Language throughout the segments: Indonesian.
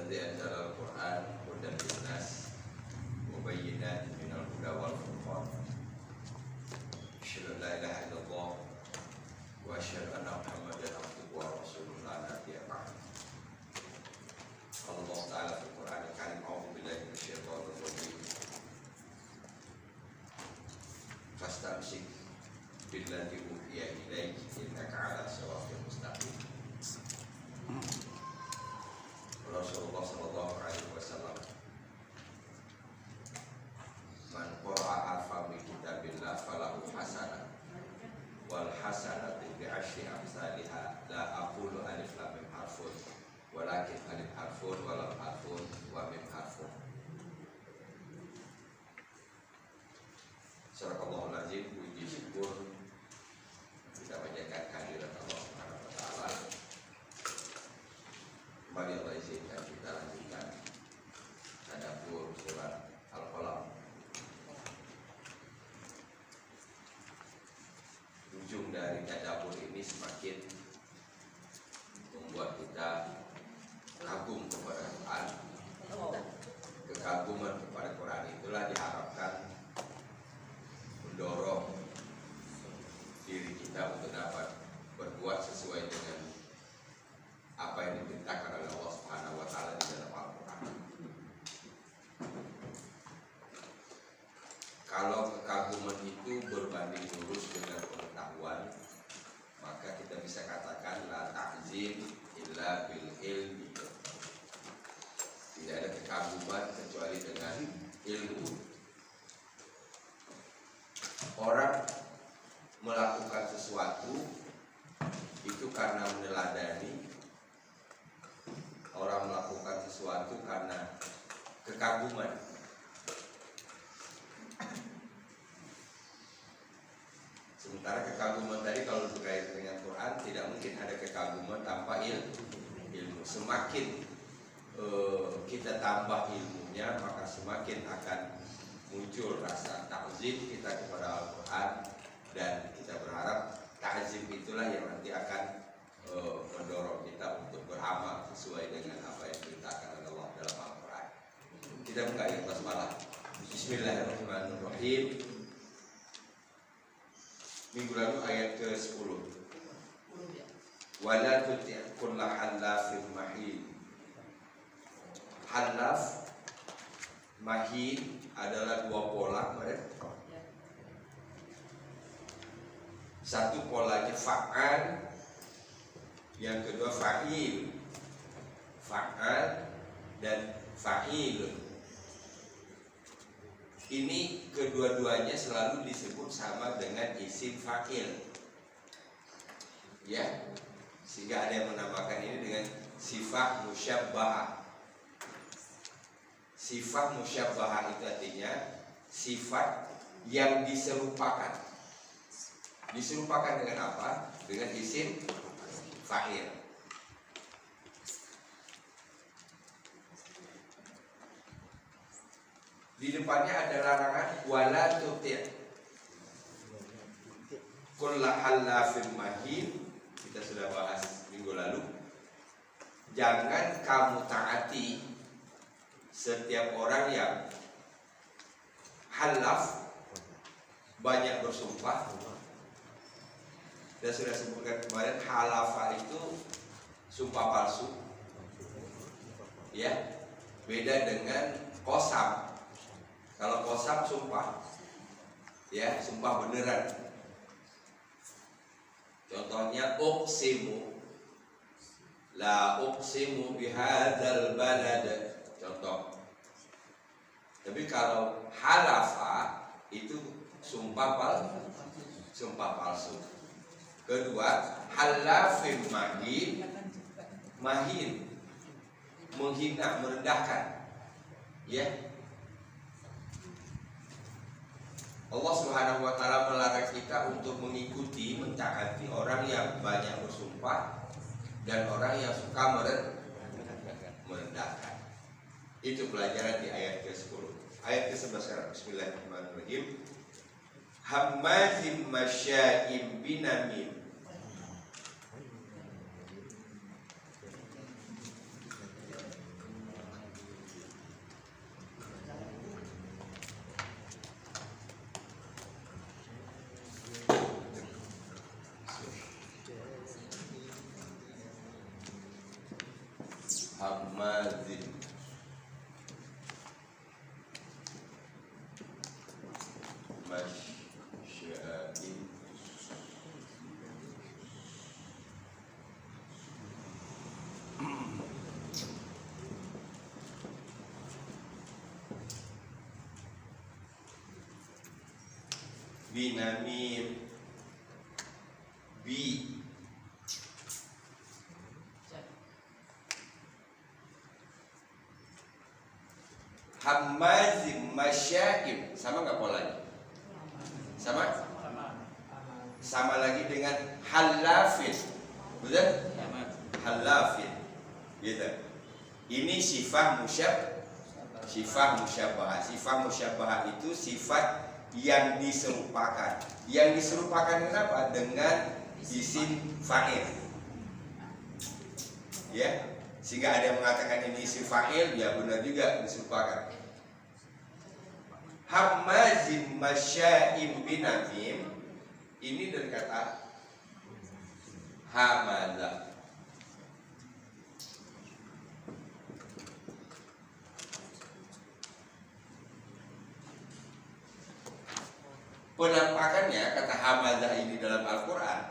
الذي أنزل القرآن هدى للناس وبينات من الهدى والفرقان أشهد أن لا إله إلا الله وأشهد أن محمدا عبده ورسوله لا نبي بعده. قال الله تعالى في القرآن الكريم أعوذ بالله من الشيطان الرجيم فاستمسك بالذي أوحي إليك إنك على صراط مستقيم. Rasulullah sallallahu alaihi wasallam man qara'a alfa min kitabillah falahu hasanah wal hasanatu bi asyri amsalha la aqulu alif lam mim harfun walakin alif harfun wa lam harfun wa mim harfun. Sadaqallahul azim. Puji syukur kita panjatkan kehadirat Allah Subhanahu wa taala. Kembali Allah izinkan kita lanjutkan tadabbur surat Al-Qalam. Ujung dari tadabbur ini semakin membuat kita kagum kepada Quran. Kekaguman kepada Quran itulah diharapkan mendorong diri kita untuk dapat berbuat sesuai dengan apa yang diperintahkan oleh Allah Subhanahu wa taala di dalam Al-Qur'an. Kalau kekaguman itu berbanding lurus dengan pengetahuan, maka kita bisa katakan la ta'zim illa bil ilmi. Tidak ada kekaguman kecuali dengan ilmu. Orang melakukan sesuatu itu karena meneladani. Orang melakukan sesuatu karena kekaguman. Sementara kekaguman tadi kalau berkaitan dengan Quran tidak mungkin ada kekaguman tanpa ilmu. Semakin kita tambah ilmunya, maka semakin akan muncul rasa ta'zim kita kepada Al-Quran, dan kita berharap ta'zim itulah yang nanti akan mendorong kita untuk beramal sesuai dengan apa yang diperintahkan oleh Allah dalam Al-Quran. Kita buka ayat basmalah. Bismillahirrahmanirrahim. Minggu lalu ayat ke-10. Wala tuti' kulla halafin mahin. Halaf, mahin adalah dua pola, mereka. Satu polanya fa'al, yang kedua fa'il. Fa'al dan fa'il. Ini kedua-duanya selalu disebut sama dengan isim fa'il. Ya, sehingga ada yang menamakan ini dengan sifat musyabbahah. Sifat musyabbahah itu artinya sifat yang diserupakan. Diserupakan dengan apa? Dengan isim fa'il. Di depannya ada larangan wala tuti' kulla halafin mahin. Kita sudah bahas minggu lalu. Jangan kamu taati setiap orang yang halaf, banyak bersumpah. Kita sudah sebutkan kemarin, halafa itu sumpah palsu, ya, beda dengan qasam. Kalau qasam sumpah, ya, sumpah beneran. Contohnya uqsimu, la uqsimu bihadzal balad, contoh. Tapi kalau halafa itu sumpah palsu. Kedua, halafin mahin, mahin, menghina, merendahkan. Ya, Allah Subhanahu wa taala melarang kita untuk mengikuti, mentaati orang yang banyak bersumpah dan orang yang suka merendahkan. Itu pelajaran di ayat ke-10. Ayat ke-11 sekarang. Bismillahirrahmanirrahim. Hammazim masya'im binamin. Hamazin. Masya'in. Binamim. Bi. Hamazim masya'im. Sama nggak polanya? Sama? Sama lagi dengan halafin. Betul? Halafin. Gitu. Ini sifat musyabahah. Sifat musyabahah itu sifat yang diserupakan. Yang diserupakan kenapa? Dengan isim fa'il. Ya. Sehingga ada yang mengatakan ini isim fa'il, ya benar juga diserupakan. Hamazim masya'im binamim, ini dari kata hamaza. Penampakannya kata hamaza ini dalam Al-Quran,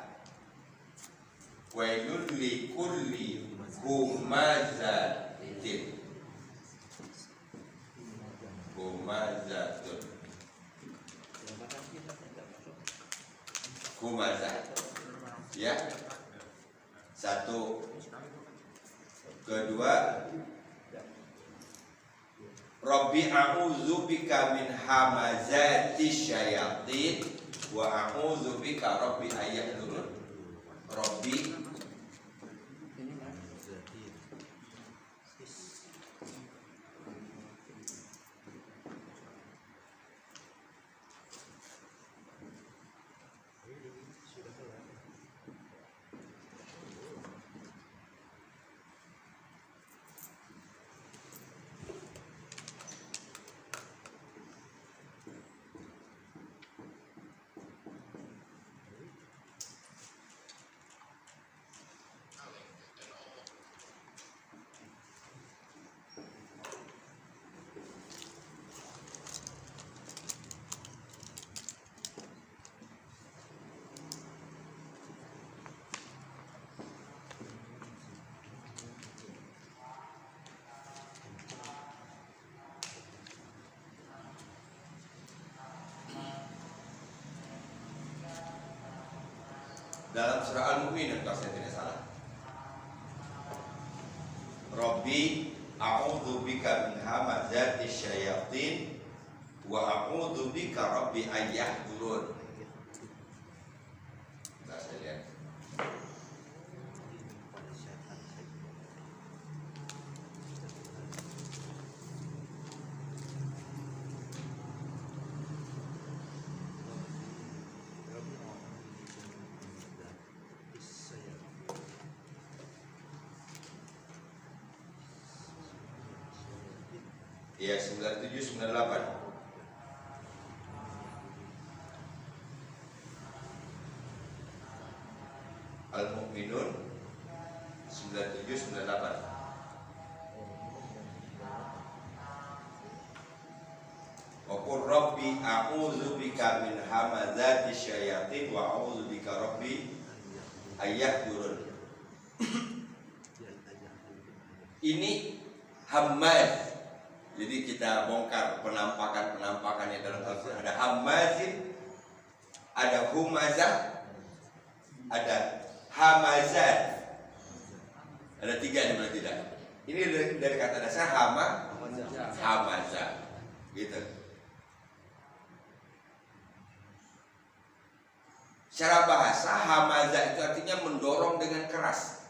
wailul likulli humazatin. Humazatun. Humazah. Ya. Satu. Kedua, Rabbi a'udzu bika min hamazati syayatin wa a'udzu bika rabbi ayahdurun. Rabbi dalam surah Al-Mu'minun kalau saya tidak salah. Rabbi a'udzu bika min hamazati syayatin wa a'udzu bika rabbi ayahdurun. Nah, saya lihat. Ya, 97 98. Al-Mu'minun 97 98. Wa qur rabbi a'udzu bika min hamazati syayatin wa a'udzu bika rabbi ayahdurun. Ini hamaz. Jadi kita bongkar penampakan-penampakannya dalam Al-Quran. Ada hamazin, ada humazah, ada hamazat. Ada tiga nih berarti tidak. Ini dari kata dasar hamazah. Gitu. Secara bahasa hamazah itu artinya mendorong dengan keras.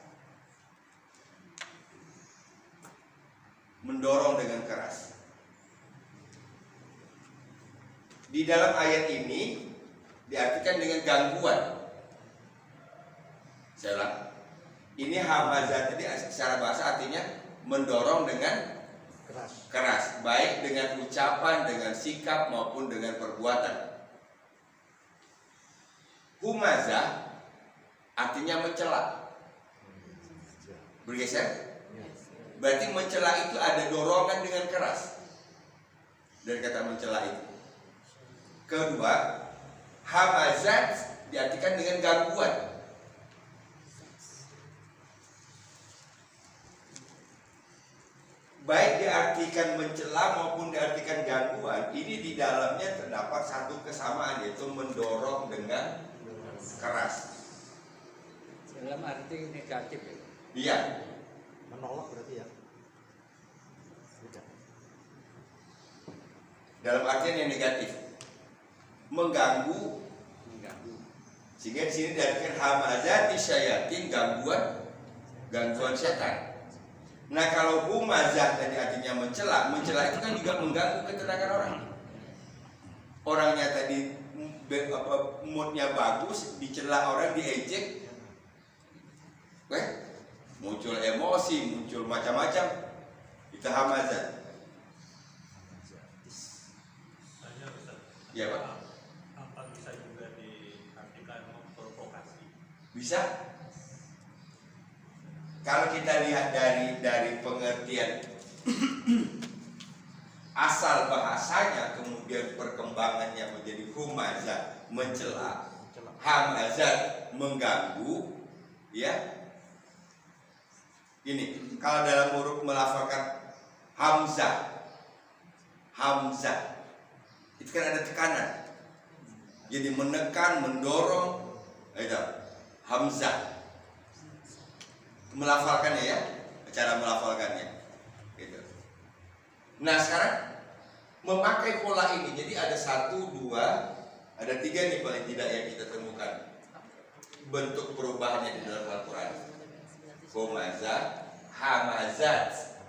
Mendorong dengan keras. Di dalam ayat ini diartikan dengan gangguan. Saya ulang. Ini hamazah tadi secara bahasa artinya mendorong dengan keras, baik dengan ucapan, dengan sikap maupun dengan perbuatan. Humazah artinya mencela. Bergeser? Berarti mencela itu ada dorongan dengan keras dari kata mencela itu. Kedua, hamazat diartikan dengan gangguan. Baik diartikan mencela maupun diartikan gangguan, ini di dalamnya terdapat satu kesamaan, yaitu mendorong dengan keras. Dalam arti negatif ya? Iya. Menolak berarti ya? Tidak. Dalam artian yang negatif, mengganggu, sehingga di sini diartikan hamazati syayatin, gangguan setan. Nah kalau humazah tadi artinya mencela itu kan juga mengganggu ketenangan orang. Orangnya tadi moodnya bagus, dicela orang, diejek, muncul emosi, muncul macam-macam, itu hamazah. Ya Pak. Apa bisa juga diartikan memprovokasi? Bisa. Kalau kita lihat dari pengertian asal bahasanya, kemudian perkembangannya menjadi humazah, mencela, hamazah, mengganggu, ya. Ini kalau dalam huruf melafalkan hamzah, itu kan ada tekanan, jadi menekan, mendorong, itu hamzah. Melafalkannya ya, cara melafalkannya gitu. Nah sekarang memakai pola ini, jadi ada 1, 2, ada 3 nih paling tidak yang kita temukan bentuk perubahannya di dalam Al-Quran. Humazah, hamazat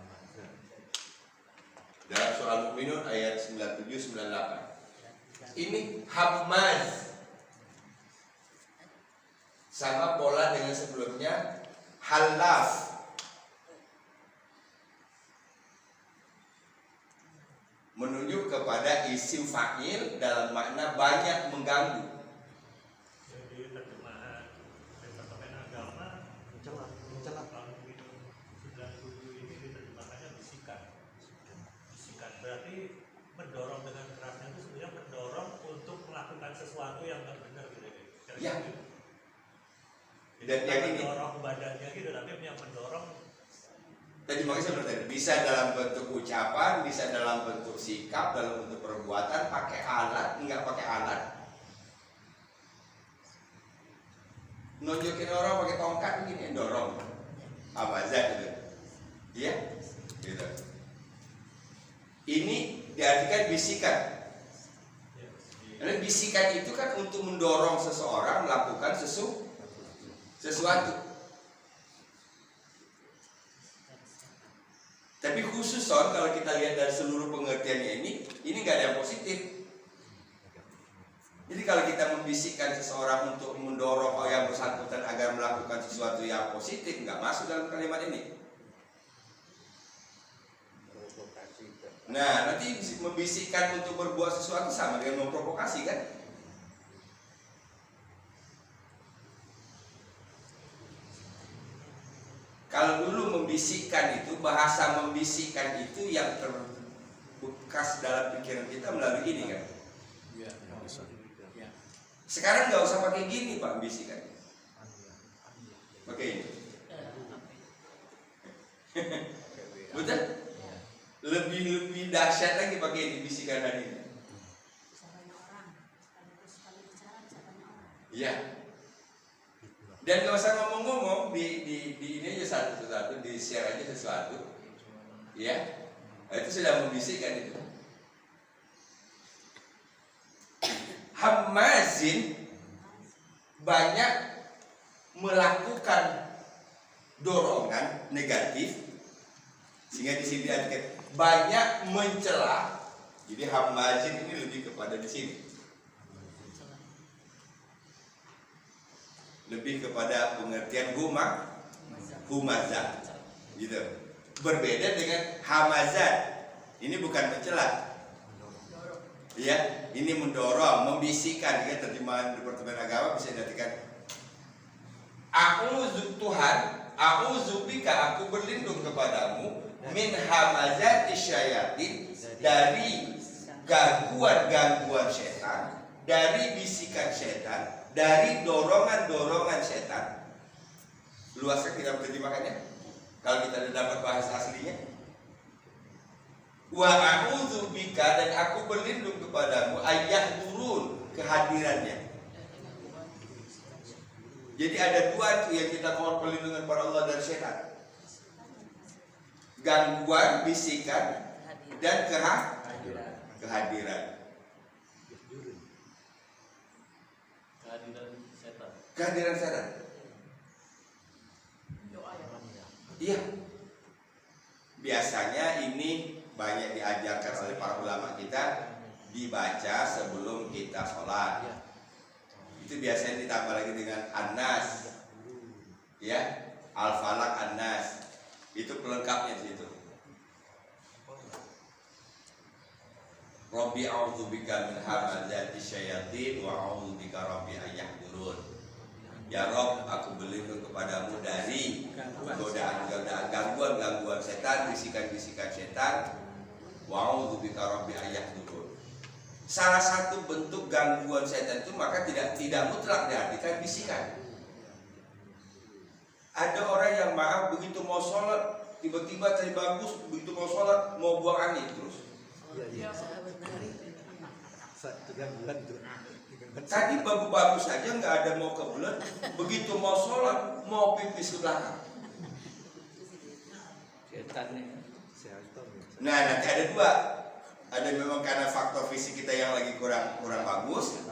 dalam surah Al-Mu'minun ayat 97-98. Ini hamaz sama pola dengan sebelumnya. Halaf menunjuk kepada isim fa'il dalam makna banyak mengganggu. Jadi terjemahan Departemen Agama Mencela. tahun 97 ini diterjemahkannya bisikan. Berarti mendorong dengan kerasnya itu sebenarnya mendorong untuk melakukan sesuatu yang nggak benar gitu. Ya. Jadi Dan yang ini mendorong badannya gitu, tapi yang mendorong tadi makanya seperti itu, bisa dalam bentuk ucapan, bisa dalam bentuk sikap, dalam bentuk perbuatan, pakai alat, enggak pakai alat. Nunjukin orang pakai tongkat begini, dorong. Hamazah gitu. Iya? Gitu. Ini diartikan bisikan. Karena bisikan itu kan untuk mendorong seseorang melakukan sesuatu. Tapi khusus kalau kita lihat dari seluruh pengertiannya ini nggak ada yang positif. Jadi kalau kita membisikkan seseorang untuk mendorong yang bersangkutan agar melakukan sesuatu yang positif, nggak masuk dalam kalimat ini. Nah, nanti membisikkan untuk berbuat sesuatu sama dengan memprovokasi kan? Kalau dulu membisikkan itu, bahasa membisikkan itu yang terbekas dalam pikiran kita melalui ini kan? Ya. Sekarang nggak usah pakai gini Pak bisikan. Pakai ini. Betul? Lebih dahsyat lagi pakai ini bisikan hari ini. Iya. Dan nggak usah ngomong-ngomong di ini aja satu-satu, di share aja sesuatu, ya. Itu sudah membisikkan itu. Hamazin banyak melakukan dorongan negatif, sehingga di sini ada banyak mencela. Jadi hamazin ini lebih kepada di sini. Lebih kepada pengertian humazah gitu. Berbeda dengan hamazat. Ini bukan mencela. Ya, ini mendorong, membisikkan. Terjemahan Departemen Agama bisa diartikan a'udzu Tuhan, a'udzubika, aku berlindung kepadamu, min hamazati syayatin, dari gangguan-gangguan setan, dari bisikan setan, dari dorongan-dorongan setan. Luasnya kita terjemahkannya kalau kita dapat bahasa aslinya. Wa a'udzubika, dan aku berlindung kepadamu, ayah turun, kehadirannya. Jadi ada dua yang kita mohon perlindungan kepada Allah dari setan. Gangguan, bisikan, dan kehadiran. Kehadiran setan. Kehadiran setan. Iya. Biasanya ini banyak diajarkan oleh para ulama kita, dibaca sebelum kita sholat. Itu biasanya ditambah lagi dengan An-Nas, ya, Al-Falaq, An-Nas. Itu pelengkapnya di situ. Rabbi a'udzubika min hamazati syayatin wa a'udzubika rabbi ayahdurun. Ya Rob, aku berlindung kepadamu dari godaan-godaan, gangguan-gangguan setan, bisikan-bisikan setan. Wa a'udzubika rabbi ayahdurun. Salah satu bentuk gangguan setan itu maka tidak mutlak diartikan bisikan. Ada orang yang maaf begitu mau sholat tiba-tiba tadi bagus, begitu mau sholat mau buang angin terus. Iya. Gangguan itu. Tadi bagus-bagus saja nggak ada mau ke bulan, begitu mau sholat mau pipis ke belakang. Setan nih. Nah nanti ada dua. Ada memang karena faktor fisik kita yang lagi kurang bagus,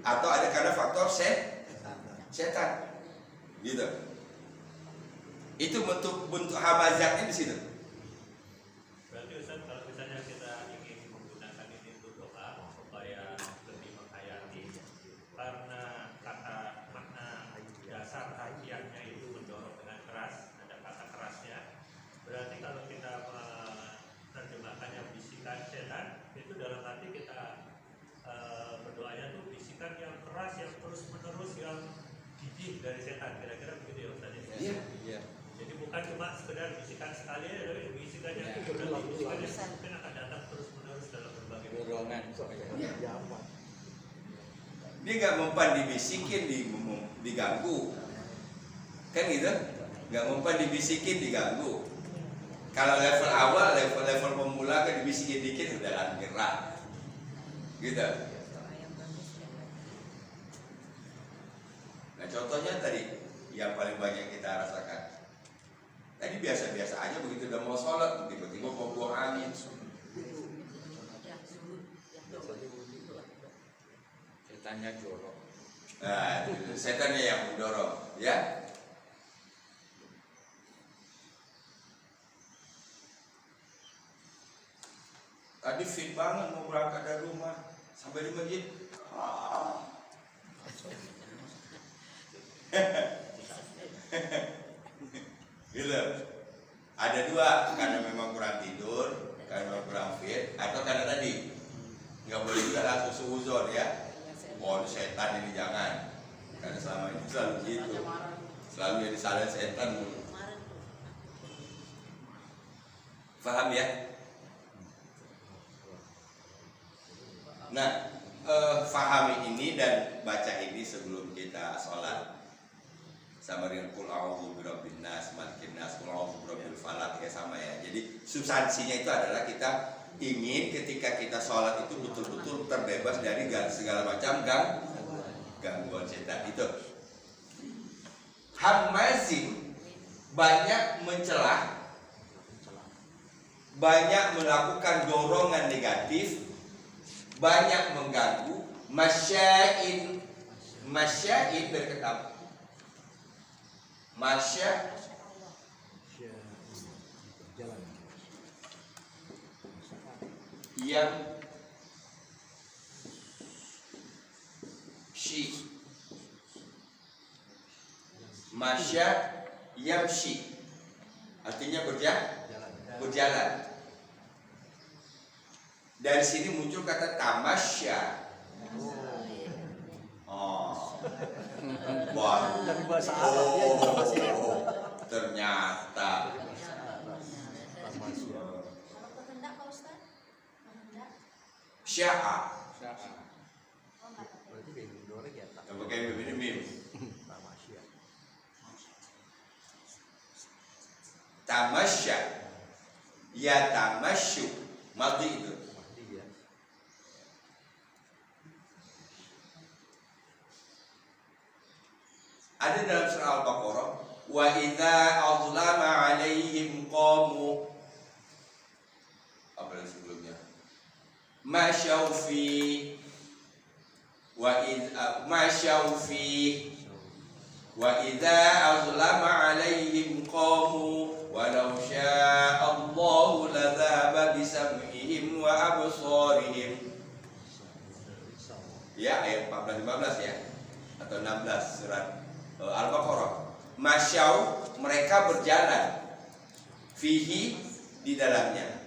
atau ada karena faktor setan, gitu. Itu bentuk hamazatnya di situ. Berarti Ustaz, kalau misalnya kita ingin menggunakan ini untuk doa supaya lebih menghayati, karena kata makna dasar harfiahnya itu mendorong dengan keras, ada kata kerasnya. Berarti kalau kita menerjemahkannya bisikan setan, itu dalam arti kita berdoanya tuh bisikan yang keras, yang terus menerus, yang gigih dari setan. Kira-kira begitu ya Ustaz? Iya. Jadi bukan cuma sekedar bisikan sekali, tapi bisikannya itu berarti bisikannya mungkin akan datang terus menerus dalam berbagai Dorongan. Dia nggak mempan dibisikin, diganggu, kan gitu? Nggak mempan dibisikin, diganggu. Kalau level awal, level pemula kan dibisikin dikit udah gerak, gitu. Nah contohnya tadi yang paling banyak kita rasakan. Tadi biasa-biasa aja begitu udah mau sholat, tiba-tiba mau buang angin. Setannya jorok. Nah, setannya yang mendorong, ya. Tadi fit banget mau berangkat dari rumah, sampai di masjid. Gitu. Ada dua, karena memang kurang tidur, karena memang kurang fit, atau karena tadi nggak boleh juga langsung suuzon ya. Oh setan ini jangan, karena selama ini selalu gitu, selalu yang disalahin setan dulu. Paham ya? Nah, fahami ini dan baca ini sebelum kita sholat. Sama dengan qul a'udzu birabbin nas, malikin nas, qul a'udzu birabbil falaq, ya sama ya. Jadi substansinya itu adalah kita ingin ketika kita sholat itu betul-betul terbebas dari segala macam gangguan setan itu. Hamazin banyak mencelah, banyak melakukan dorongan negatif, banyak mengganggu. Masyain berkata masya yang shi, masya yamshi, artinya berjalan. Dari sini muncul kata tamasya. Oh, wah, dari bahasa Arab ya, itu masih ternyata tamasya, yatamasyu, madhi itu. Iya. Ada dalam surah Al-Baqarah, wa idza azlama 'alaihim qamu. Apa yang sebelumnya? Masyaw fi wa idza masyaw fi wa idza azlama 'alaihim qamu walau syaa Allahu ladzaba bisam'ihim wa absarihim. Ya, ayat 14 15 ya. Atau 16 surat Al-Baqarah. Masyaw, mereka berjalan, fihi, di dalamnya.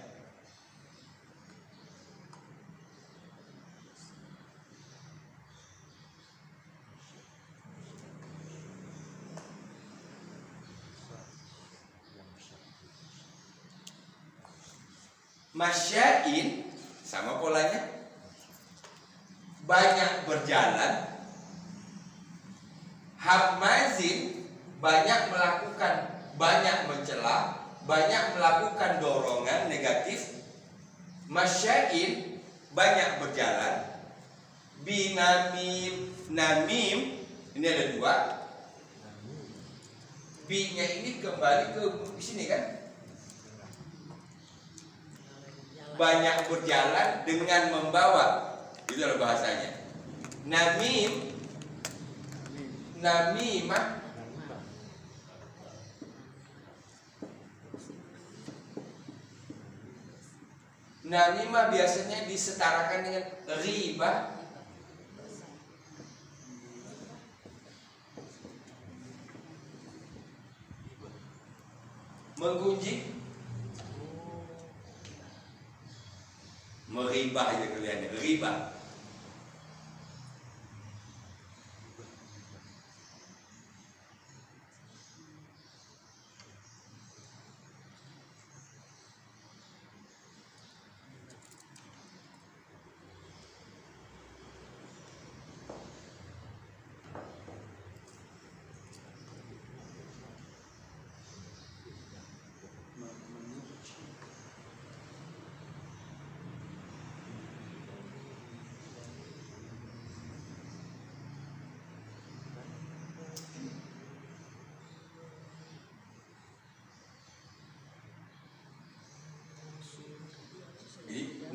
Masyain sama polanya, banyak berjalan. Hamazin, banyak melakukan, banyak mencela, banyak melakukan dorongan negatif. Masyain, banyak berjalan. Binamim, namim, ini ada dua. Bi-nya ini kembali ke sini kan? Banyak berjalan dengan membawa, itu adalah bahasanya. Namim, namimah, namimah biasanya disetarakan dengan riba. Menggunjing, meribah aja kalian, riba.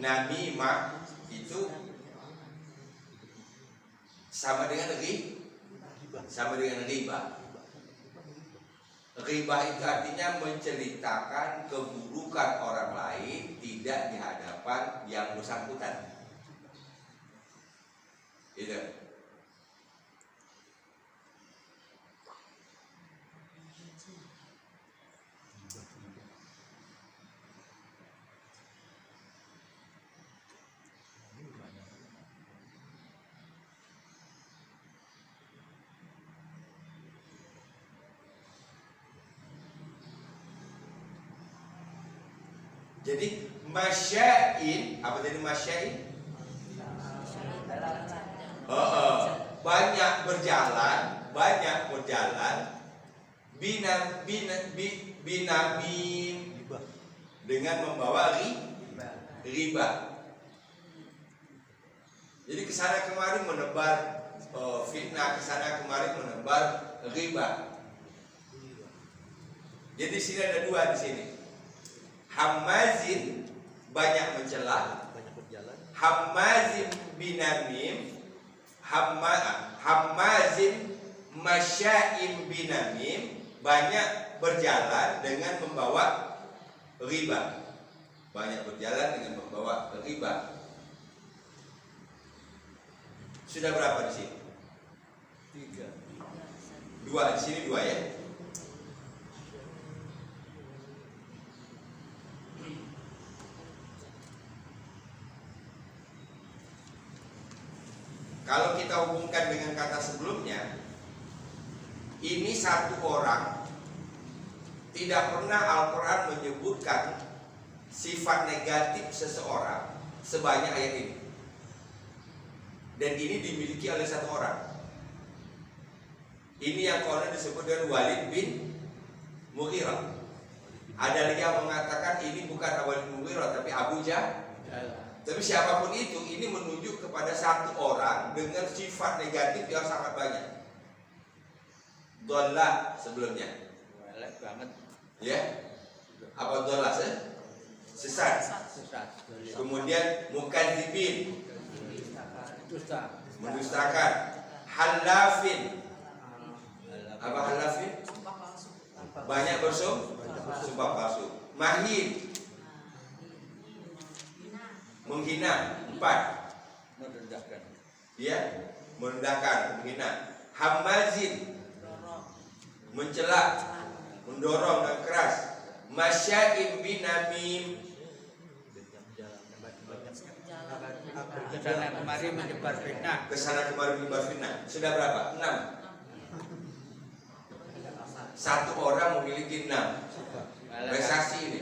Namimah itu sama dengan riba. Riba itu artinya menceritakan keburukan orang lain tidak di hadapan yang bersangkutan. Itu. Jadi masyain, apa tadi masyain? Banyak berjalan, binamim dengan membawa riba. Jadi kesana kemari menebar fitnah, kesana kemari menebar riba. Jadi sini ada dua di sini. Hamazin, banyak mencela, Banyak berjalan. Hamazin binamim, Hamazin masyaim binamim, banyak berjalan dengan membawa riba. Banyak berjalan dengan membawa riba. Sudah berapa di sini? 3. 2 di sini 2 ya. Kalau kita hubungkan dengan kata sebelumnya, ini satu orang, tidak pernah Al-Quran menyebutkan sifat negatif seseorang sebanyak ayat ini. Dan ini dimiliki oleh satu orang. Ini yang Quran disebut dengan Walid bin Mughirah. Ada lagi yang mengatakan ini bukan Walid bin Mughirah tapi Abu Jahal. Tapi siapapun itu, ini menunjuk kepada satu orang dengan sifat negatif yang sangat banyak. Dolla sebelumnya. Elek banget. Ya. Apa dolla? Sesat. Kemudian mukadzibin, Dusta. mendustakan. Halafin. Apa halafin? Banyak sumpah palsu. Mahin, menghina. 4. Merendahkan. Ya, merendahkan, menghina. Hamazin, mencela, mendorong dan keras. Masya'im binamim, Kesana kemari menyebar fitnah. kesana kemari menyebar fitnah. Sudah berapa? 6. Satu orang memiliki 6 prestasi ini.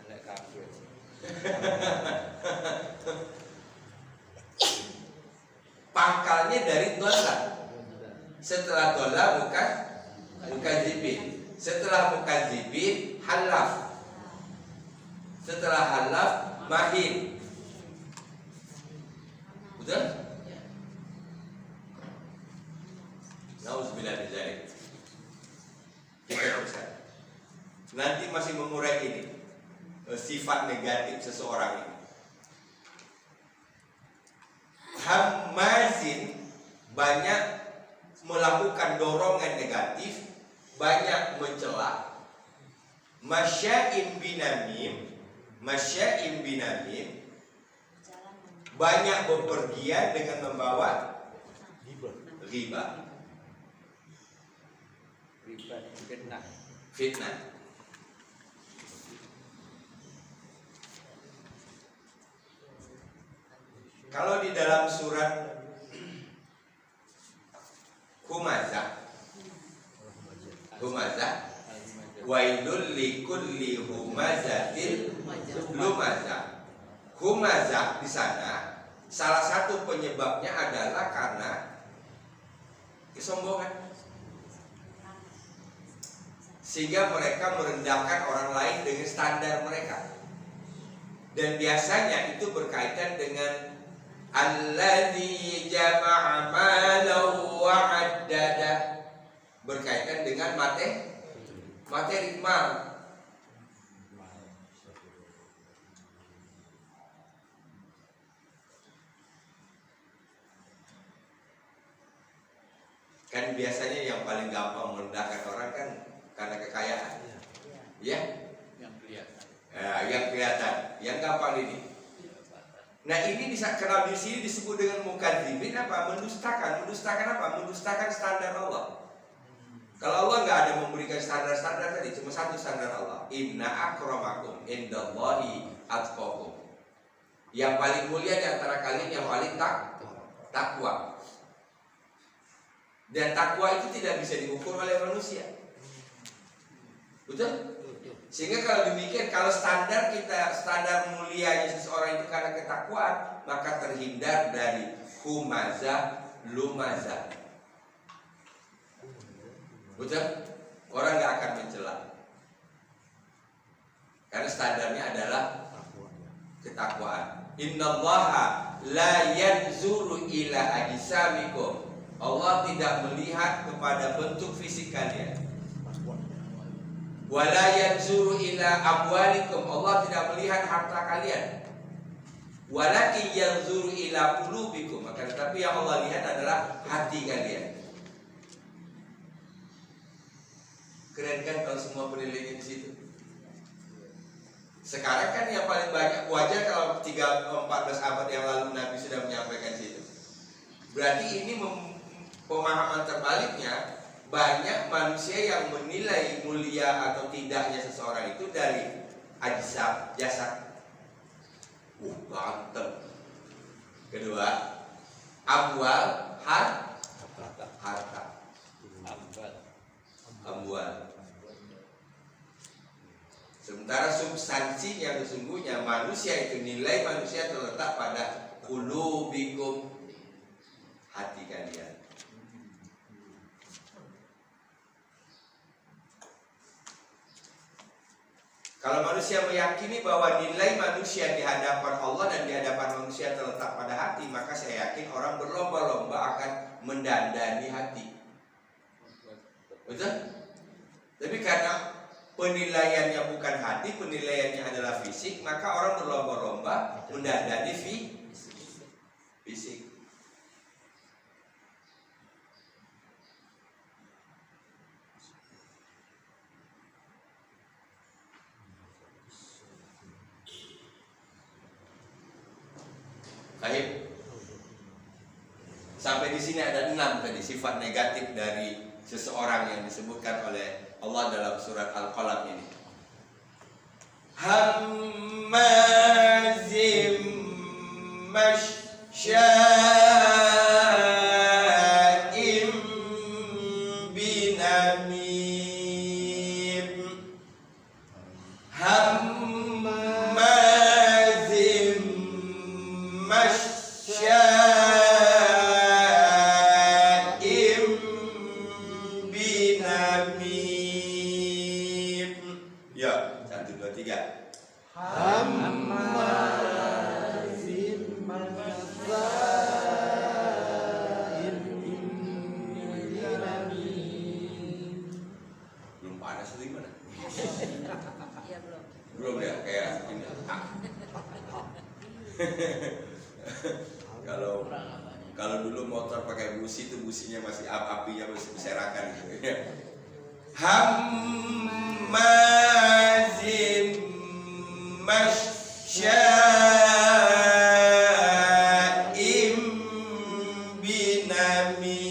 Elek kafir. Pangkalnya dari dola. Setelah dola mukadzibin. Setelah mukadzibin halaf. Setelah halaf mahin. Betul? Nauzubillah min dzalik. Kita teruskan. Nanti masih mengurai ini sifat negatif seseorang ini. Hamazin, banyak melakukan dorongan negatif, banyak mencela. Masya'im binamim, banyak bepergian dengan membawa riba, fitnah. Kalau di dalam surat Humazah, wailul likulli humazatil lumazah. Humazah di sana salah satu penyebabnya adalah karena kesombongan, sehingga mereka merendahkan orang lain dengan standar mereka. Dan biasanya itu berkaitan dengan alladzi jama'a malan wa 'addada, berkaitan dengan materi mal. Kan biasanya yang paling gampang merendahkan orang kan karena kekayaan. Ya, Yang kelihatan. yang kelihatan, yang gampang ini. Nah, ini bisa kenal di sini disebut dengan mukadzibin apa? Mendustakan. Mendustakan apa? Mendustakan standar Allah. Kalau Allah nggak ada memberikan standar-standar tadi, cuma satu standar Allah. Inna akramakum indallahi atqakum. Yang paling mulia di antara kalian yang paling takwa. Dan takwa itu tidak bisa diukur oleh manusia. Betul? Sehingga kalau demikian, kalau standar mulianya seseorang itu karena ketakwaan, maka terhindar dari humazah, lumazah. Betul? Orang nggak akan mencela. Karena standarnya adalah ketakwaan. Innallaha la yanzuru ila ajsamikum. Allah tidak melihat kepada bentuk fisik kalian. Wala yanzuru ila amwalikum. Allah tidak melihat harta kalian. Walakin yanzuru ila qulubikum. Maka tetapi yang Allah lihat adalah hati kalian. Keren kan kalau semua penilaian di situ. Sekarang kan yang paling banyak, wajar kalau 14 abad yang lalu Nabi sudah menyampaikan situ. Berarti ini pemahaman terbaliknya. Banyak manusia yang menilai mulia atau tidaknya seseorang itu dari ajsam, jasad. Ganteng. Kedua, amwal, harta. Amwal. Sementara substansi yang sesungguhnya manusia itu, nilai manusia terletak pada qulubikum, hati kalian. Kalau manusia meyakini bahwa nilai manusia di hadapan Allah dan di hadapan manusia terletak pada hati, maka saya yakin orang berlomba-lomba akan mendandani hati. Betul? Tapi karena penilaiannya bukan hati, penilaiannya adalah fisik, maka orang berlomba-lomba mendandani fisik. Baik. Sampai di sini ada 6 tadi sifat negatif dari seseorang yang disebutkan oleh Allah dalam surat Al-Qalam ini. Hammazim masya'im binamim. Hammazim masya'im binamim. Ya, 1, 2, 3. Hammazim masya'im binamim. Belum panas itu gimana? Iya belum. Belum ya, kayak ini. Kalau dulu motor pakai busi itu businya masih apinya masih berserakan gitu ya. Hammazim masya'im binamim.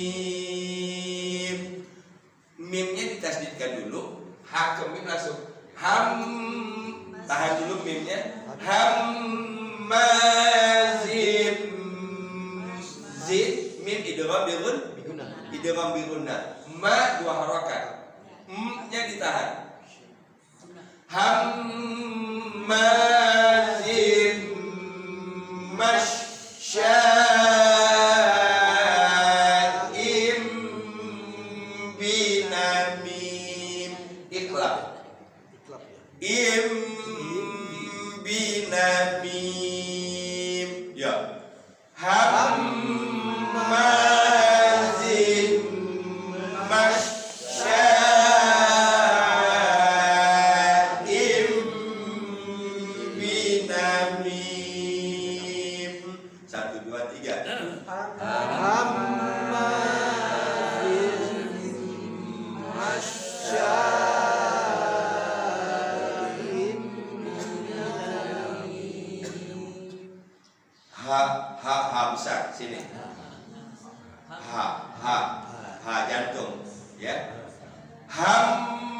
Mimnya ditasdidkan dulu, ha ke mim langsung. Tahan dulu mimnya. Hammazim zid mim idgham birunna. Ma 2 harakat. M-nya ditahan. Hammazim masya'im binamim. Iqlab. Im binamim. Ya. Hammazim masya'im binamim. 1, 2, 3. Hammazim masya'im binamim. Ha besar sini. Ha jantung ya. Hammazim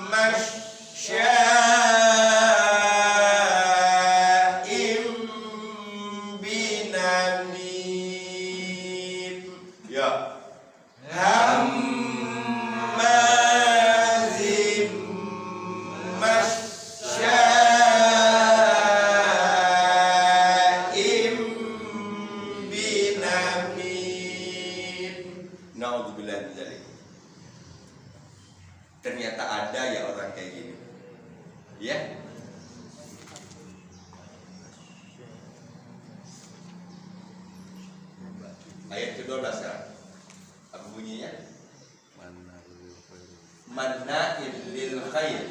masya'im binamim. Ya. Hammazim masya'im binamim. Naudzubillah min dzalik. Ternyata ada ya orang kayak gini. Ya. Ayat ke-12 sekarang. Apa bunyinya? Manna'il lil khair.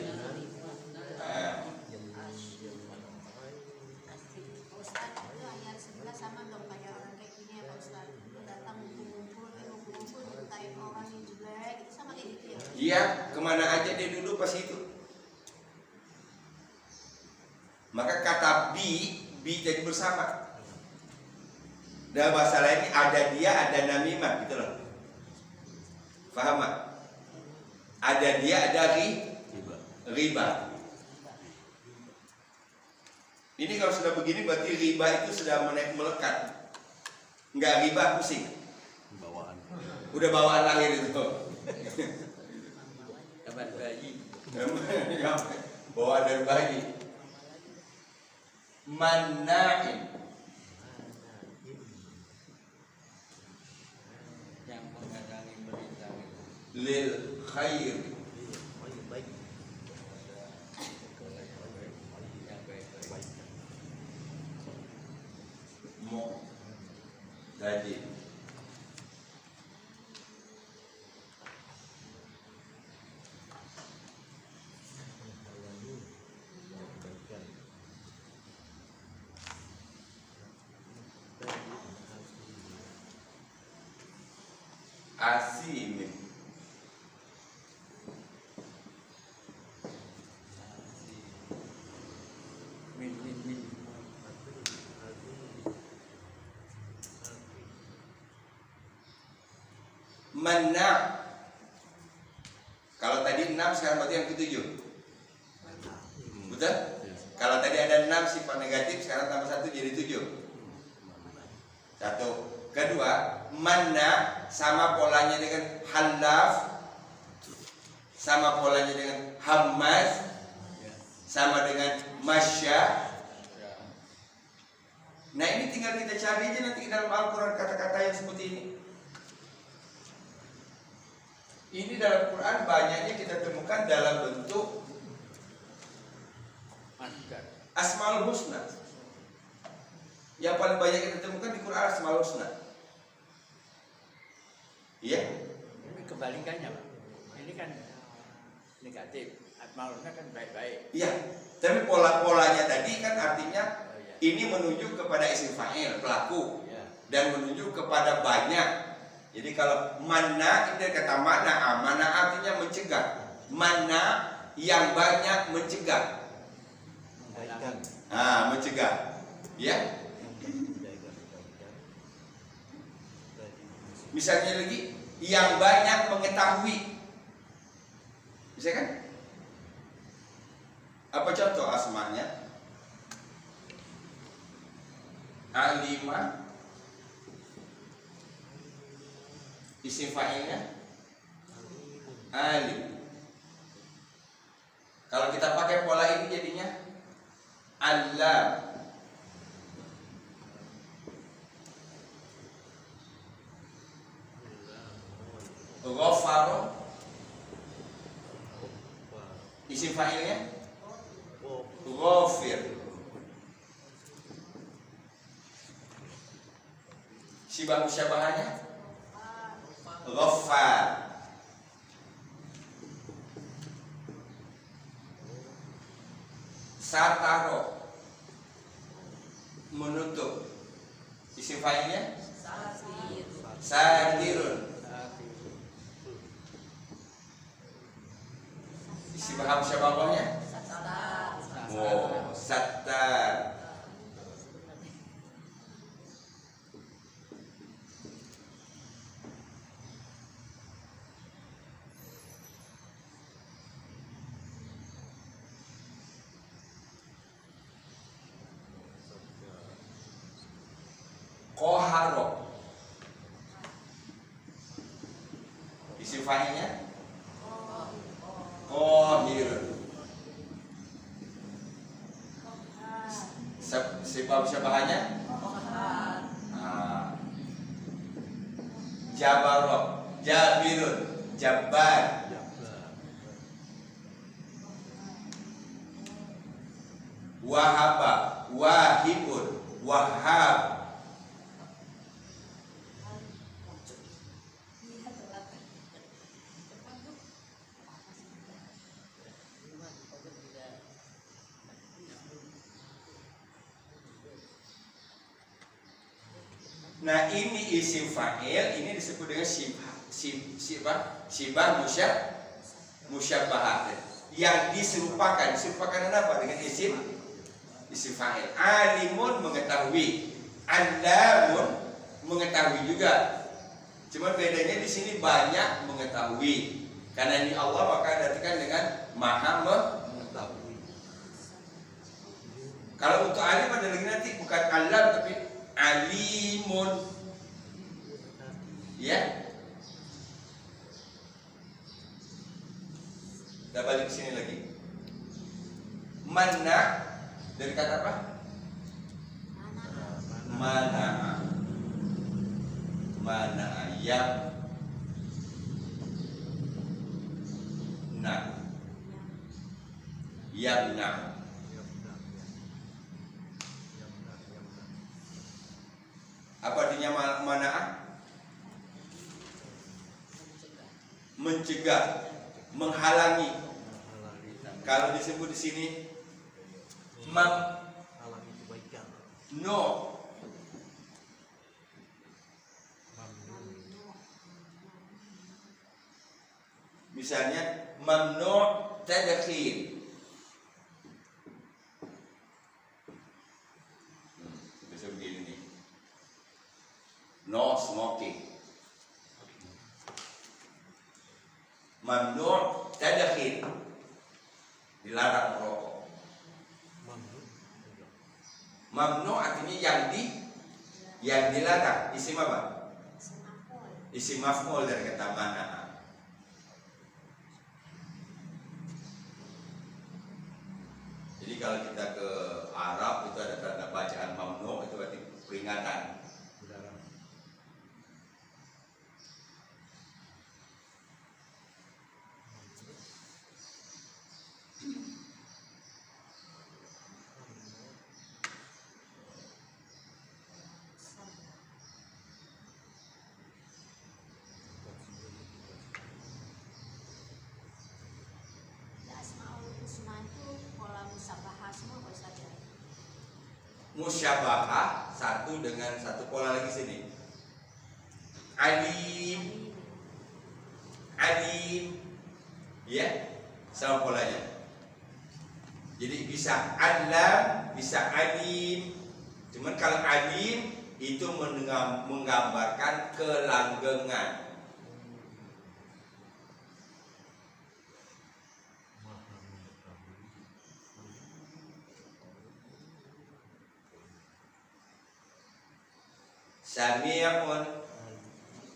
Ustaz, itu ayat 11 sama dong kayak orang kayak gini ya Pak Ustaz. Datang ngumpul mintain orang yang jelek, itu sama kayak gitu ya? Iya, kemana aja dia duduk pas itu. Maka kata bi jadi bersama. Dalam bahasa lain ada dia, ada namimah gitu loh. Paham gak? Ada dia, ada riba. Ini kalau sudah begini berarti riba itu sudah melekat. Enggak riba pusing. Udah bawaan lahir itu. Kabar bayi. Bawaan dari bayi. Manna'in Yang menghadangi berita. lil khair Asim. Min. Mana. Kalau tadi 6 sekarang berarti yang ke-7. Betul? Kalau tadi ada 6 sifat negatif, sekarang tambah 1 jadi 7. Satu. Kedua, mana sama polanya dengan halaf, sama polanya dengan hamaz, sama dengan masya. Nah ini tinggal kita cari aja nanti dalam Al-Quran kata-kata yang seperti ini. Ini dalam Quran banyaknya kita temukan dalam bentuk Asmaul Husna. Yang paling banyak kita temukan di Quran Asmaul Husna. Iya? Ini kebalikannya, Pak. Ini kan negatif. Asmaul Husna kan baik-baik. Iya. Tapi pola-polanya tadi kan artinya Oh, iya. ini menunjuk kepada isim fa'il, pelaku, Ya. dan menunjuk kepada banyak. Jadi kalau mana itu kata mana, mana artinya mencegah. Mana yang banyak mencegah. Mencegah. Ya. Misalnya lagi yang banyak mengetahui. Bisa kan? Apa contoh asmanya? Alima. Isim fa'ilnya alim. Kalau kita pakai pola ini jadinya alam. Ghafaro. Isim fa'ilnya ghafir. Sibah musyabahannya Ghaffar. Sataro, menutup. Isim fa'ilnya satirun. Isi bahasa syabahnya sattar. Koharo. Isim fa'ilnya kohir. Sebab syabahannya Jabarok, Jabirun, Jabbar. Wahaba, Wahibun, Wahab. Nah ini isim fa'il, ini disebut dengan sibah musyabbahat. Yang diserupakan apa? Dengan isim fa'il. Alimun mengetahui, alamun mengetahui juga. Cuma bedanya di sini banyak mengetahui. Karena ini Allah maka diartikan dengan maha mengetahui. Kalau untuk alim ada lagi nanti bukan alam tapi alimun. Ya. Kita balik ke sini lagi. Mana dari kata apa? Mana. Mana yang yamna. Apa artinya mana'ah? Mencegah, menghalangi. Kalau disebut di sini Misalnya mamnu' tadkhil. Bisa begini nih. No smoking. Mamnu' tadkhil. Dilarang merokok. Mamnu' artinya yang dilarang. Isim apa? Isim maf'ul dari kata mana. Jadi kalau kita ke Arab itu ada tanda bacaan mamnu' itu berarti peringatan. Musyabahah satu dengan satu pola lagi sini. Alim, alim, ya, sama polanya. Jadi bisa alam, bisa alim. Cuman kalau alim itu menggambarkan kelanggengan. Sami'un,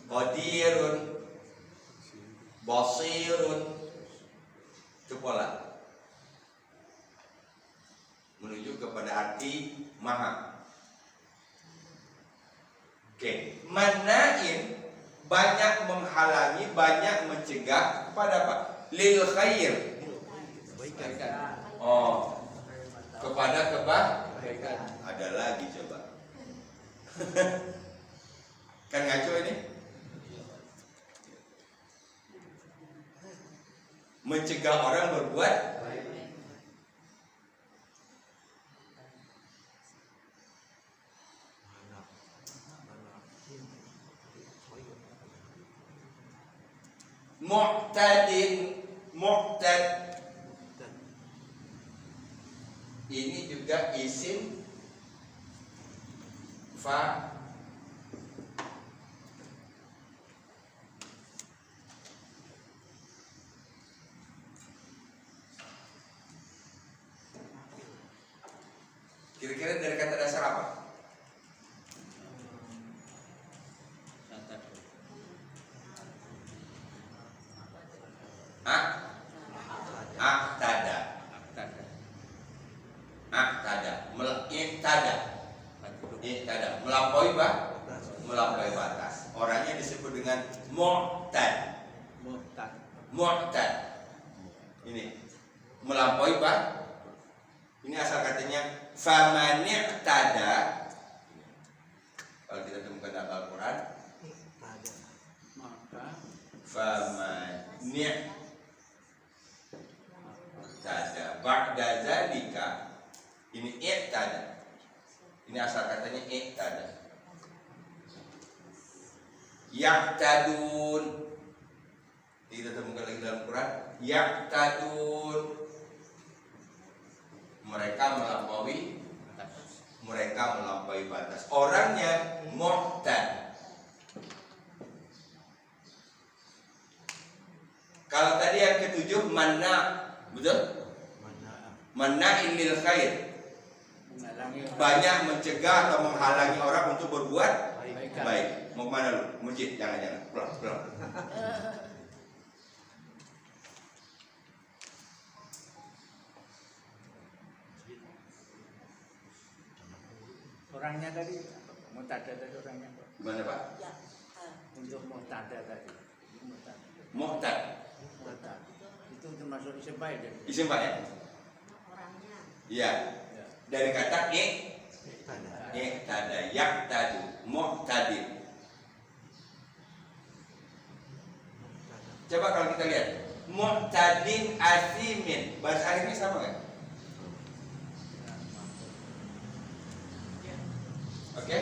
qadirun, basirun. Itu pola menuju kepada arti maha. Oke, manain banyak menghalangi, banyak mencegah kepada apa? Lil khair. Oh, kepada kebaikan. Ada lagi coba. Kan ngaco ini? Mencegah orang berbuat mu'tad ini juga isim fa kira-kira dari kata dasar apa? Iktada melampaui batas. Orangnya disebut dengan mu'tad. Ini melampaui batas. Ini asal katanya famani'tada. Kalau kita temukan dalam Al-Quran, maka famani'tada ba'da zalika. Ini i'tada. Ini asal katanya i'tada. Ya'tadun. Kita temukan lagi dalam Quran. Ya'tadun. Mereka melampaui batas. Orangnya mu'tad. Kalau tadi yang ketujuh manna, betul? Manna'in lil khair. Banyak mencegah atau menghalangi orang untuk berbuat baik. Mau kemana lu? Masjid? Jangan. Pulang. Orangnya tadi, mu'tada tadi orangnya. Gimana Pak? Untuk mu'tada tadi. Mu'tad. Itu termasuk isim fa'il jadi. Isim fa'il. Orangnya. Iya. Dari kata i'tada, ya'tadu, mu'tadin. Coba kalau kita lihat mu'tadin asimin, bahasa Arabnya sama kan? Oke?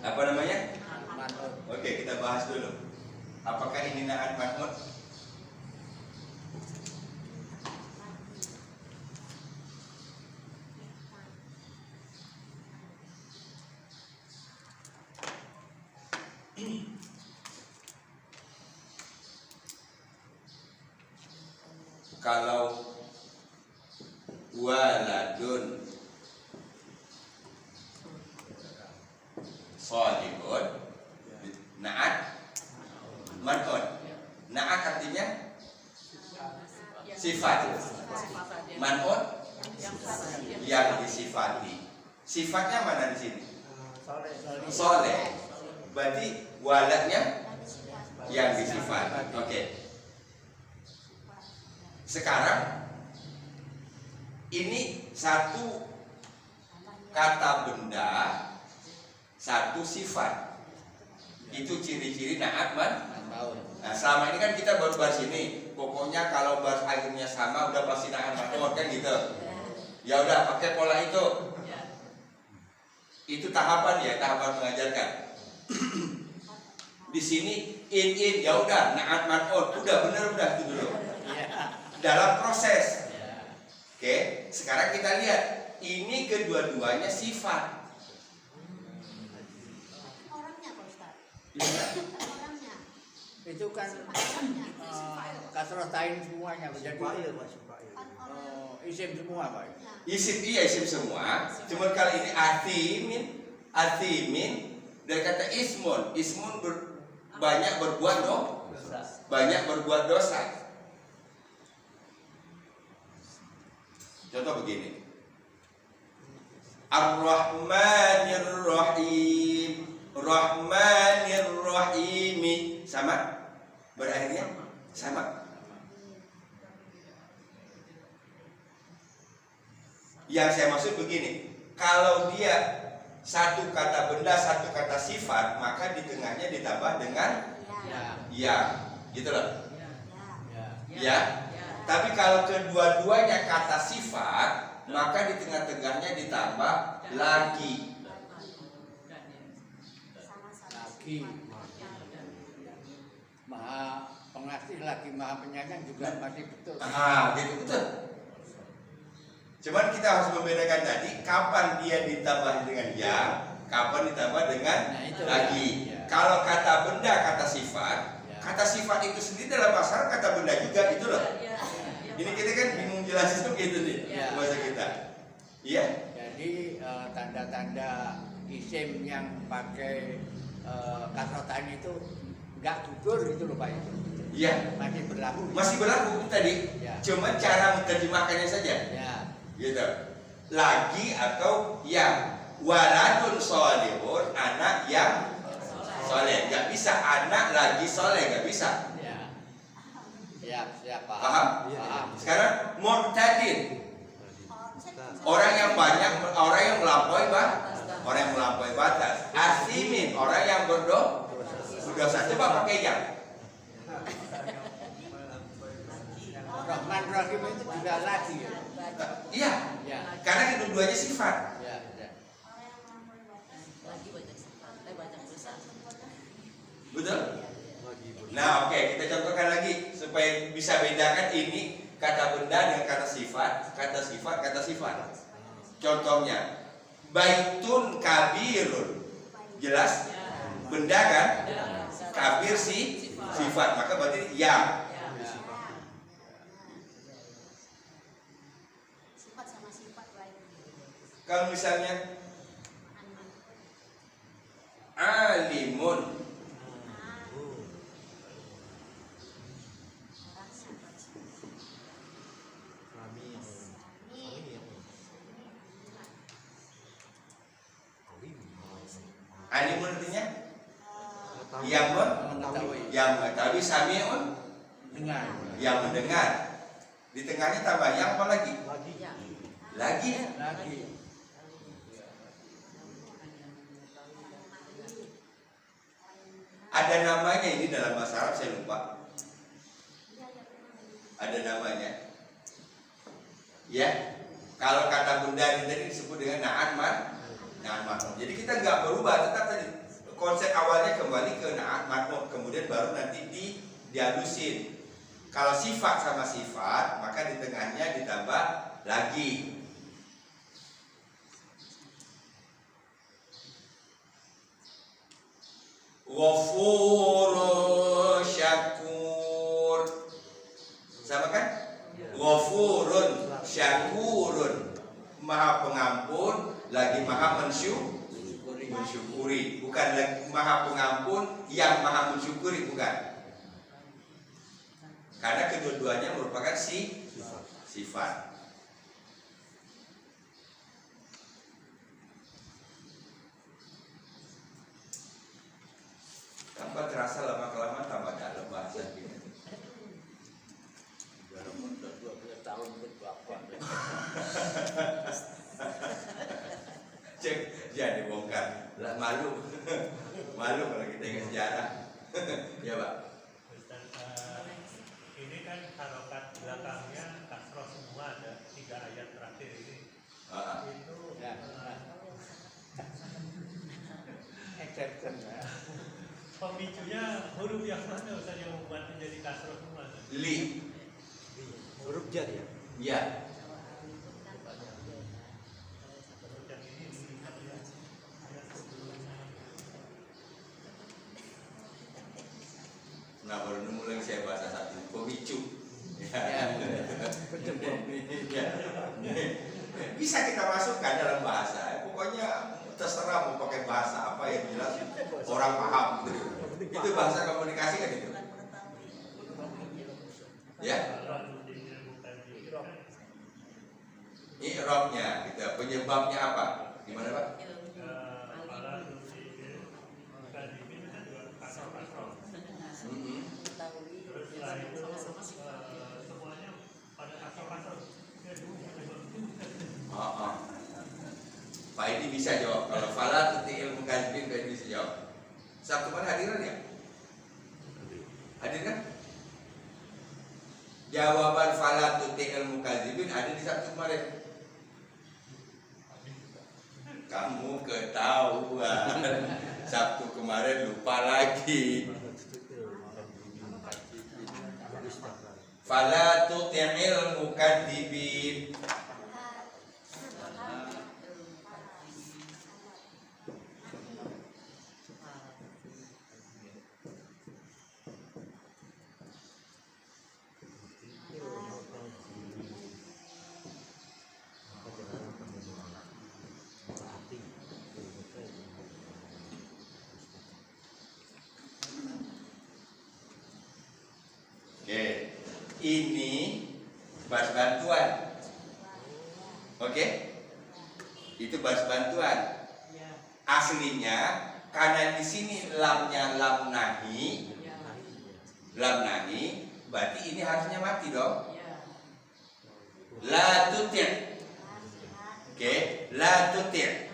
Apa namanya? Oke, kita bahas dulu. Apakah ini na'at man'ut? Kalau waladun sholihun na'at man'ut. Na'at artinya sifat, man'ut yang disifati. Sifatnya mana di sini? Soleh. Berarti waladnya yang disifat. Oke. Sekarang ini satu kata benda, satu sifat. Itu ciri-ciri na'at man'ut. Nah, selama ini kan kita baru bahas ini. Pokoknya kalau bahas akhirnya sama udah pasti na'at man'ut kan gitu. Ya udah pakai pola itu. Itu tahapan ya, tahapan mengajarkan. Di sini in ya udah na'at man'ut, udah bener udah itu dulu. Dalam proses. Oke, sekarang kita lihat ini kedua-duanya sifat. Orangnya Pak Ustaz. Orangnya. Itu kan Orangnya. kasrotain semuanya jadi Kan orang. isim semua Pak. Isim iya isim semua. Cuma kali ini atimin dari kata ismun. Ismun banyak berbuat banyak berbuat dosa. Contoh begini. Ar-Rahmanir Rahim. Rahmanir Rahim. Sama? Berakhirnya sama. Yang saya maksud begini, kalau dia satu kata benda, satu kata sifat, maka di tengahnya ditambah dengan ya, gitu loh. Ya. Tapi kalau kedua-duanya kata sifat, maka di tengah-tengahnya ditambah lagi. Lagi maha pengasih lagi maha penyayang juga masih betul. Gitu betul. Cuman kita harus membedakan tadi kapan dia ditambah dengan ya, kapan ditambah dengan lagi. Ya. Kalau kata benda, kata sifat, kata sifat itu sendiri dalam bahasa Arab kata benda juga itu loh. Ini kita kan bingung jelasin gitu nih bahasa kita. Iya. Jadi tanda-tanda isim yang pakai kasrotain itu enggak gugur itu loh Pak itu. Iya. Masih berlaku. Masih berlaku itu tadi. Ya. Cuma cara menerjemahkannya saja. Ya. Gitu. Lagi atau yang waladun sholihun, anak yang soleh. Gak bisa anak lagi soleh, gak bisa. Siap, Paham? Paham. Sekarang mu'tadin, orang yang banyak, orang yang melampaui batas. Asimin, orang yang berdosa. Coba pakai yang. Rahman Rahim itu juga lagi ya. Iya. Ya. Karena kedua-duanya sifat. Ya. Betul? Nah, oke, kita contohkan lagi supaya bisa bedakan ini kata benda dengan kata sifat, kata sifat. Contohnya, baitun kabirun. Jelas? Benda kan? Kabir sifat, maka berarti ya. Sifat sama sifat lain. Kalau misalnya alimun, alimun artinya yang mengetahui, samiun Dengar. yang mendengar. Di tengahnya tambah yang apa lagi? Lagi. Ada namanya ini dalam bahasa Arab, saya lupa. Ada namanya. Ya. Kalau kata benda ini tadi disebut dengan na'at man'ut. Jadi kita nggak berubah, tetap tadi konsep awalnya kembali ke naat makmum, kemudian baru nanti dihalusin. Kalau sifat sama sifat, maka di tengahnya ditambah lagi. Ghafurun syakur. Sama kan? Ghafurun syakurun. Maha pengampun lagi maha mensyukuri. Bukan lagi maha pengampun yang maha mensyukuri, bukan. Karena kedua-duanya merupakan sifat. Tambah terasa lama-kelamaan tambah dalam bahasa kita. 12 tahun berapa? Cek, jadi bongkar. Lah, malu kalau kita ingat sejarah. Ya Pak. Ustaz, ini kan harokat belakangnya kasroh semua, ada 3 ayat terakhir ini. Itu Ya. Exception ya. pemicunya huruf yang mana Ustaz yang membuat menjadi kasroh semua? Li. Huruf jar ya. Ya. Yang ini dilihat ya, ayat sebelumnya. Nah, baru mulai saya bahasa satu pemicu. Ya. Ya. Bisa kita masukkan dalam bahasa. Pokoknya terserah mau pakai bahasa apa yang jelas orang paham. Itu bahasa komunikasi kan itu. Ya. I'rabnya gitu. Penyebabnya apa? Gimana Pak? Terus setelah itu semuanya pada kasroh-kasroh. Pak ini bisa jawab. Kalau fala tuti'il mukadzibin, Pak ini bisa jawab. Sabtu kemarin hadiran ya? Hadir kan? Jawaban fala tuti'il mukadzibin ada di Sabtu kemarin. Kamu ketahuan. Sabtu kemarin lupa lagi. Fala tuti'il mukadzibin. Oke, ini bahas bantuan. Oke, itu bahas bantuan. Aslinya karena di sini lamnya lam nahi, berarti ini harusnya mati dong. La tuti'. Oke, la tuti'.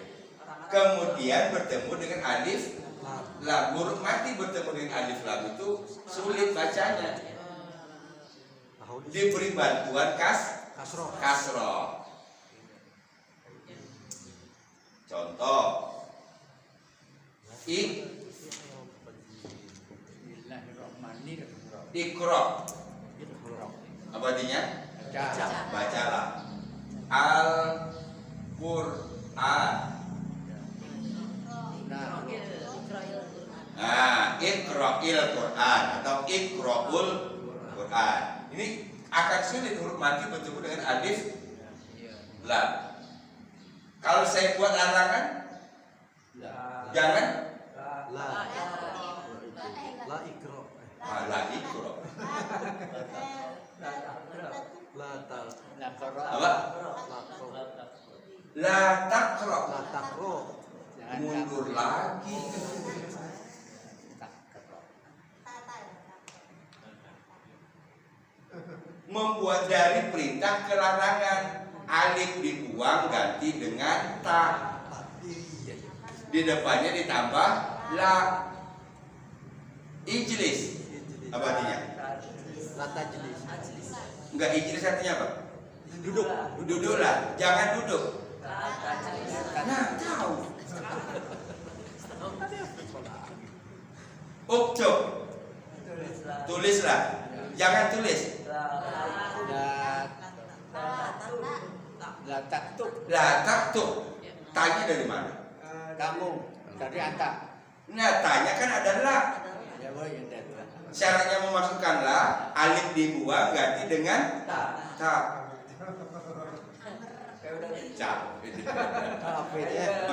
Kemudian bertemu dengan alif lam. Huruf mati bertemu dengan alif lam itu sulit bacanya. Diberi bantuan kasroh. Contoh Iqra. Apa artinya? Bacalah Al-Qur'an. Nah, Iqra'il Qur'an atau Iqra'ul Qur'an. Ini akan sulit huruf mati bertemu dengan alif lam. Kalau saya buat larangan, jangan La ikro. la ikro. La tal. Apa? La takro. La takro. Mundur lagi. Membuat dari perintah ke larangan. Alif dibuang ganti dengan ta. Di depannya ditambah la. Ijlis. Apa artinya? La tajlis. Enggak, ijlis artinya apa? Duduk. Duduklah, jangan duduk. Nah, tahu. Uktub. Tulislah. Jangan tulis. La taktub. La taktub. Tanya dari mana? Kamu dari anta. Nah, tanya kan ada la. Ya boy, yang dari. Syaratnya memasukkan la, alif dibuang ganti dengan ta. Capek. Capek ya.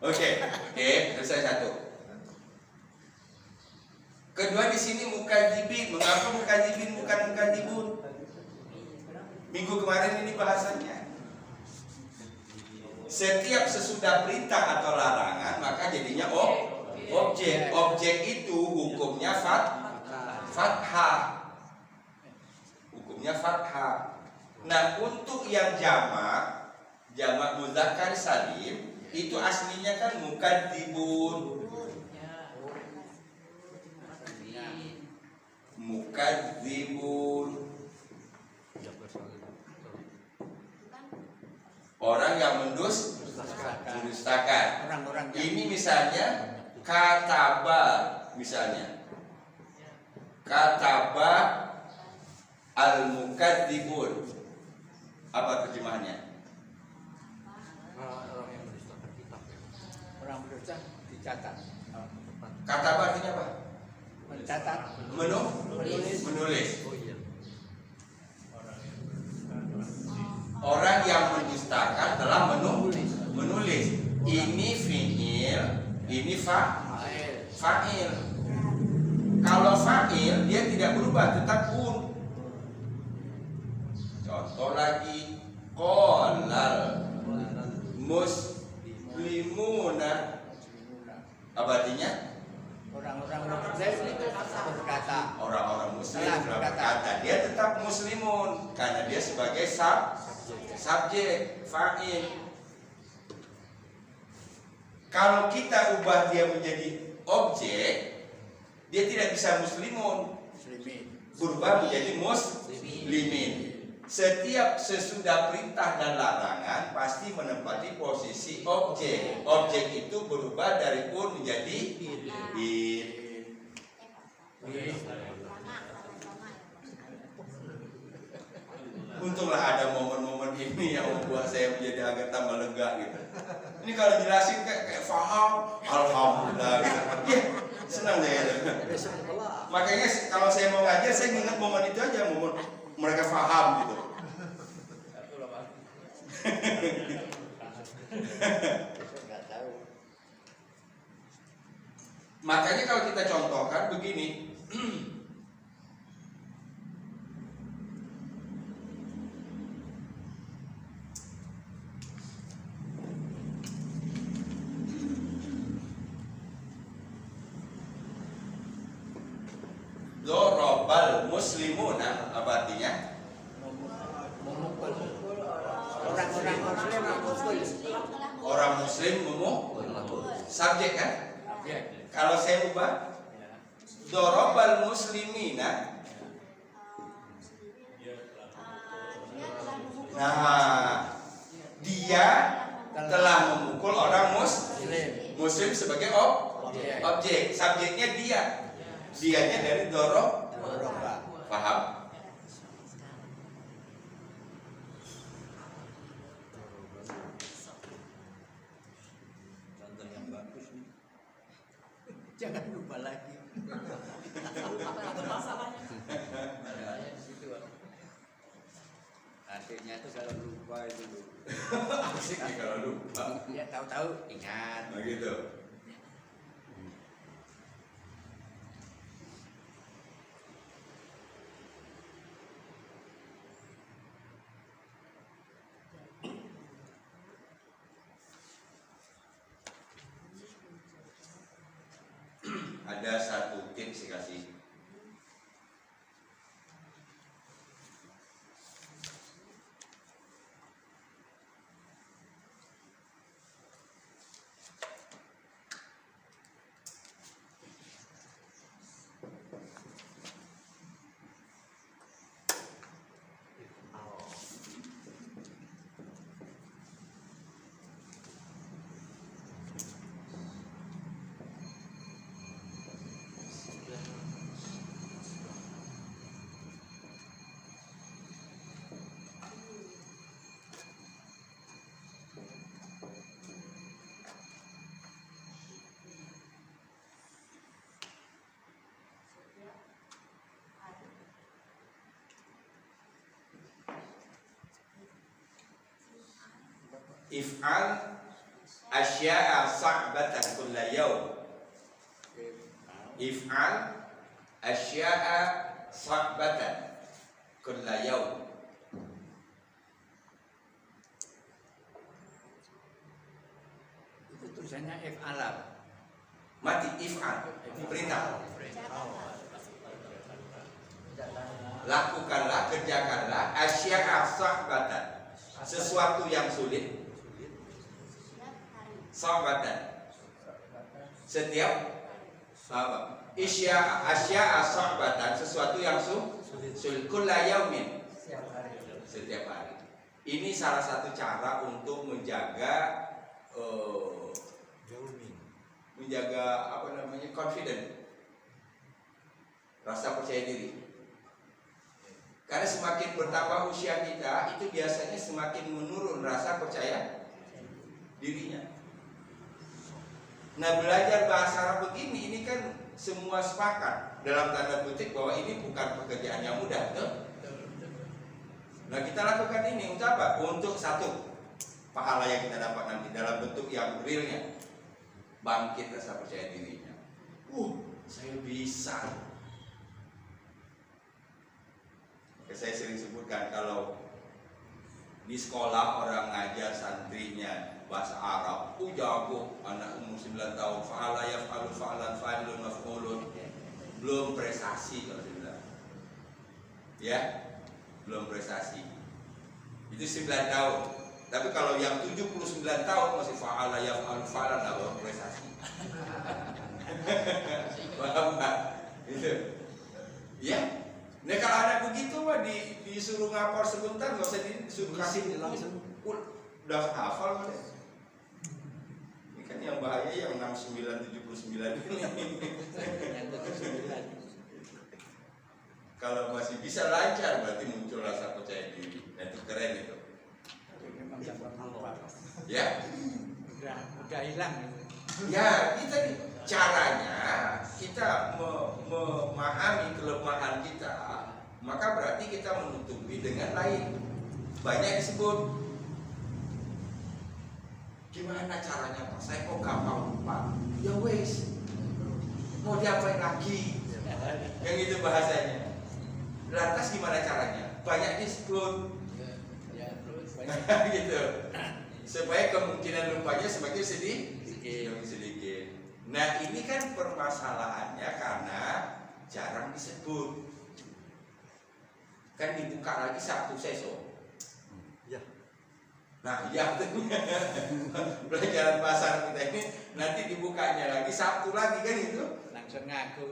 Oke, selesai satu. Kedua di sini mukadzibin. Mengapa mukadzibin bukan mukadzibun? Minggu kemarin ini bahasannya. Setiap sesudah perintah atau larangan maka jadinya objek. Objek itu hukumnya fathah. Hukumnya fathah. Nah, untuk yang jamak mudzakkar salim itu aslinya kan mukadzibun. Mukadzibun. Orang yang mendustakan. Orang-orang yang Ini misalnya kataba, misalnya kataba al-mukadzibun. Apa terjemahannya? Orang yang mendustakan kitab ya. orang berdosa dicatat. Kataba artinya apa? Mencatat. Menulis. Oh iya. Orang yang mendustakan telah menulis. Ini fi'il, ini fa'il. Kalau fa'il dia tidak berubah, tetap un. Contoh lagi, qolal muslimuna. Apa artinya? Orang-orang muslim berkata. Orang-orang muslim Telah berkata. Dia tetap muslimun karena dia sebagai subjek fa'il. Kalau kita ubah dia menjadi objek, dia tidak bisa muslimun, berubah menjadi muslimin. Setiap sesudah perintah dan larangan pasti menempati posisi objek. Objek itu berubah dari un menjadi bin. Untunglah ada momen-momen ini yang membuat saya menjadi agak tambah lega gitu. Ini kalau jelasin kayak paham, alhamdulillah gitu. Ya, senang saya. Makanya kalau saya mau ngajar saya ingat momen itu aja, momen mereka paham gitu. Makanya kalau kita contohkan begini. Dorobal muslimuna, apa artinya? Memukul. Orang-orang muslim memukul. Orang muslim memukul. Subjek kan? Kalau saya ubah, dorobal muslimina. Nah, dia telah memukul orang muslim sebagai objek. Subjeknya dia. Dianya dari dorob. Paham? Contoh yang bagus nih. Jangan lupa lagi. Artinya itu kalau lupa itu. Asik nih kalau lupa. Ya tahu-tahu ingat. Begitu. Ada satu tips saya kasih. If'al asya'a sa'batan kulla yawm. If'al asya'a sa'batan kulla yawm. Itu tulisannya if'ala. Mati if'al, perintah. Lakukanlah, kerjakanlah asya'a sa'batan, sesuatu yang sulit. Sa'batan, setiap apa? Asya'a sa'batan, sesuatu yang sulit. Kulla yaumin, setiap hari. Ini salah satu cara untuk menjaga apa namanya, confident, rasa percaya diri. Karena semakin bertambah usia kita, itu biasanya semakin menurun rasa percaya dirinya. Nah, belajar bahasa Arab begini, ini kan semua sepakat dalam tanda kutip bahwa ini bukan pekerjaan yang mudah, tuh. Nah, kita lakukan ini untuk apa? Untuk satu, pahala yang kita dapat nanti dalam bentuk yang realnya, bangkit rasa percaya dirinya. Saya bisa. Saya sering sebutkan kalau di sekolah orang ngajar santrinya bahasa Arab, jago, anak umur 9 tahun, fa'ala yaf'alu fa'lan fa'ilun maf'ulun, belum prestasi kalau saya bilang. Ya, belum prestasi. Itu 9 tahun. Tapi kalau yang 79 tahun masih fa'ala yaf'alu fa'lan, belum prestasi. Paham nggak? Gitu. Ya. Nah, kalau ada begitu mah disuruh ngapor sebentar, nggak usah disuruh kasih langsung. Udah hafal deh. Ini kan yang bahaya yang 69 79 ini. Kalau masih bisa lancar berarti muncul rasa percaya diri. Nah, itu keren itu. Memang gampang lupa. Ya. Udah hilang. Ya, caranya kita memahami kelemahan kita, maka berarti kita menutupi dengan lain. Banyak disebut. Gimana caranya Pak? Saya kok gampang lupa. Ya wes, mau diapain lagi? Yang itu bahasanya. Lantas gimana caranya? Banyak disebut. Ya, terus banyak. Gitu. Supaya kemungkinan lupanya semakin sedikit. Nah, ini kan permasalahannya karena jarang disebut. Kan dibuka lagi Sabtu sesok. Ya. Nah, ya pelajaran pasar kita ini nanti dibukanya lagi Sabtu lagi kan itu. Langsung ngaku.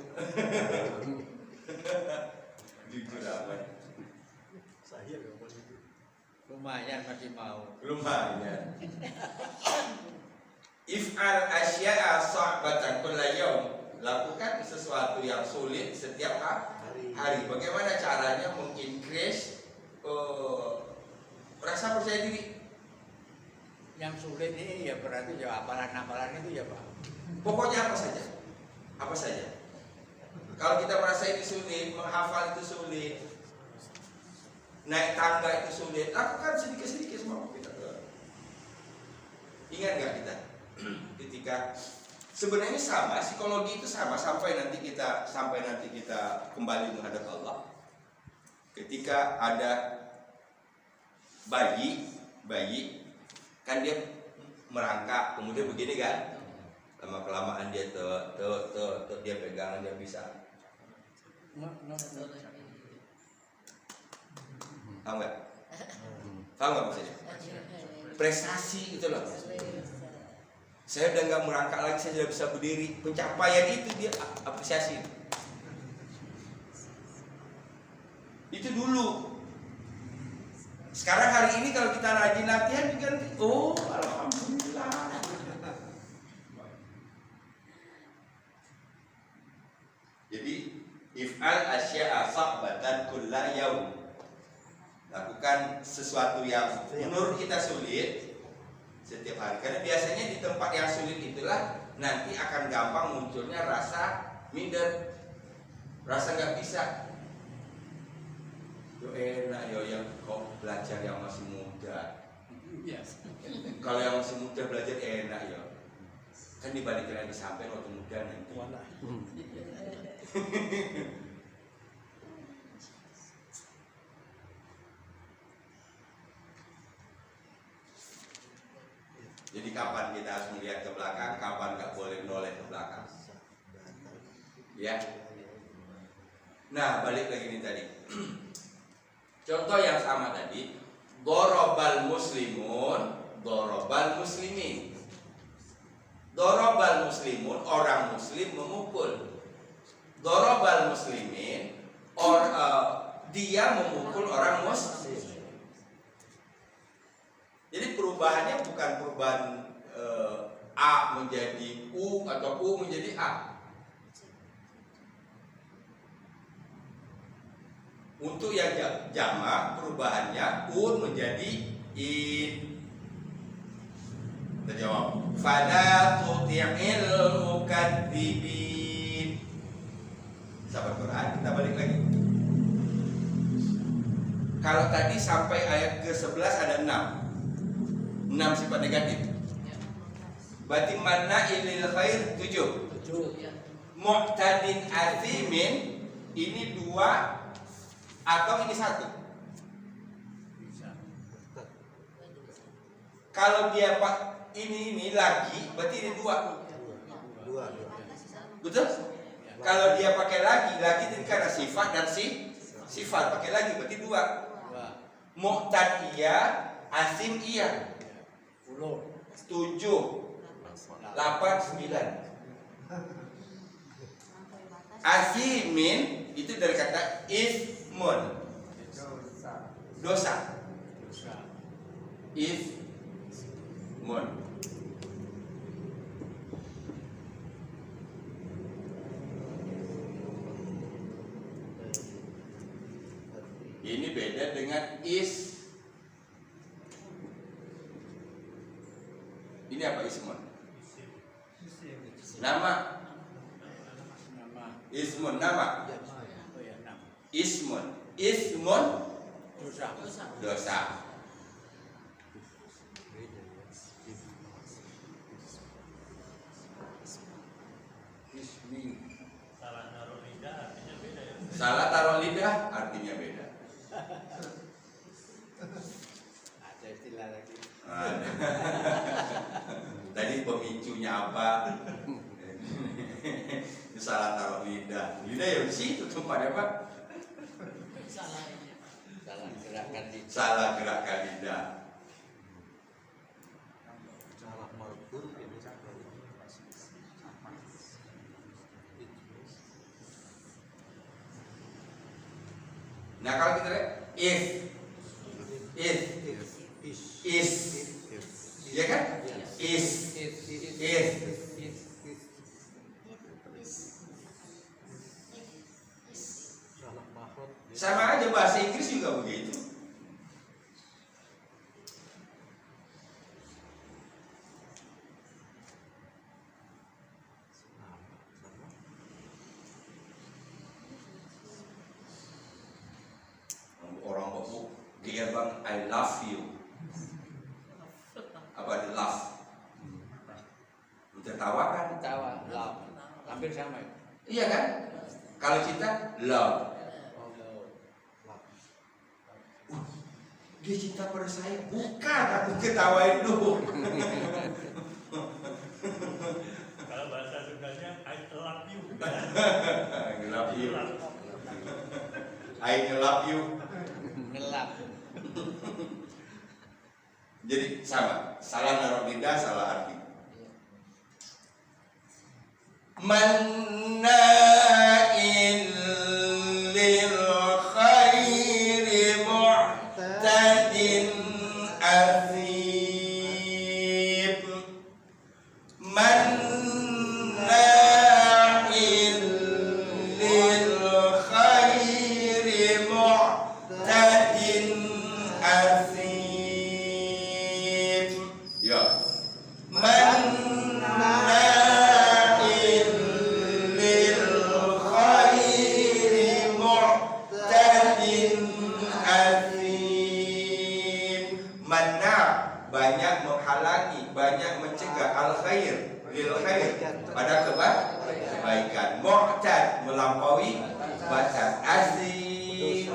Jujur amat. Saya gampang itu. Lumayan masih mau. Lumayan. If'al asya'a sa'batan kulla yaum, lakukan sesuatu yang sulit setiap hari. Bagaimana caranya mengincrease rasa percaya diri? Yang sulit ini ya berarti ya hafalan-hafalan itu ya Pak. Pokoknya apa saja. Apa saja. Kalau kita merasa ini sulit, menghafal itu sulit, naik tangga itu sulit, lakukan sedikit-sedikit semua kita. Ingat nggak kita? Ketika sebenarnya sama, psikologi itu sama sampai nanti kita kembali menghadap Allah. Ketika ada bayi kan dia merangkak, kemudian begini kan, lama kelamaan dia dia pegangan, dia bisa. Paham nggak? Paham nggak maksudnya? Prestasi gitu loh. Saya udah nggak merangkak lagi, saya sudah bisa berdiri. Pencapaian itu dia apresiasi. Itu dulu. Sekarang hari ini kalau kita rajin latihan juga, alhamdulillah. Jadi if'al asya'a sa'batan kulla yaum. Lakukan sesuatu yang menurut kita sulit setiap hari, karena biasanya di tempat yang sulit itulah nanti akan gampang munculnya rasa minder, rasa nggak bisa. Yo enak yo yang kok belajar yang masih muda, Iya. Kalau yang masih muda belajar enak ya. Kan dibalikin lagi sampai waktu muda nanti. Mana? Jadi kapan kita harus melihat ke belakang, kapan nggak boleh menoleh ke belakang. Ya. Nah, balik lagi nih tadi. Contoh yang sama tadi, dorobal muslimun, dorobal muslimin. Dorobal muslimun, orang muslim memukul. Dorobal muslimin, dia memukul orang muslim. Jadi perubahannya bukan perubahan A menjadi U atau U menjadi A. Untuk yang jamak perubahannya un menjadi in. Kita jawab. Fala tuti'il mukadzibin. Sahabat Quran, kita balik lagi. Kalau tadi sampai ayat ke-11 ada 6 sifat negatif. Berarti mana ilil khair 7. Mu'tadin azimin ini 2 atau ini 1. Kalau dia ini lagi, berarti ini 2. Betul? Kalau dia pakai lagi itu karena sifat dan sifat pakai lagi berarti 2. Mu'tad iya, azim iya. 7, 8, 9. Azimin itu dari kata ismun, dosa. Ismun. Ini beda dengan is. Ini apa ismun? Nama. Ismun nama. Ismun. Ismun dosa. Salah naruh lidah artinya beda ya. Salah taruh lidah artinya beda. Ada istilah lagi. Tadi pemicunya apa? Salah taruh lidah. Lidah ya di situ tempatnya Pak. Salah gerakan lidah. Salah markur ini Nah kalau kita lihat is, ya kan? Is. salah makhraj. Sama aja bahasa Inggris juga begitu. Orang baku GR bang, I love you. Apa di love? Tertawa kan? Tawa, love. Hampir sama ya. Iya kan? Kalau cinta love. Dia cinta pada saya, bukan, aku ketawain dulu. Kalau bahasa Sundanya I love you. I love you. I love you. Ngelap. Jadi sama, salah naruh lidah, salah arti. Manna'il lil khairi mu'tadin azim. Manna'il lil khairi mu'tadin azim. Ya. Manna'il lil kebaikan. Mu'tad melampaui batas. Azim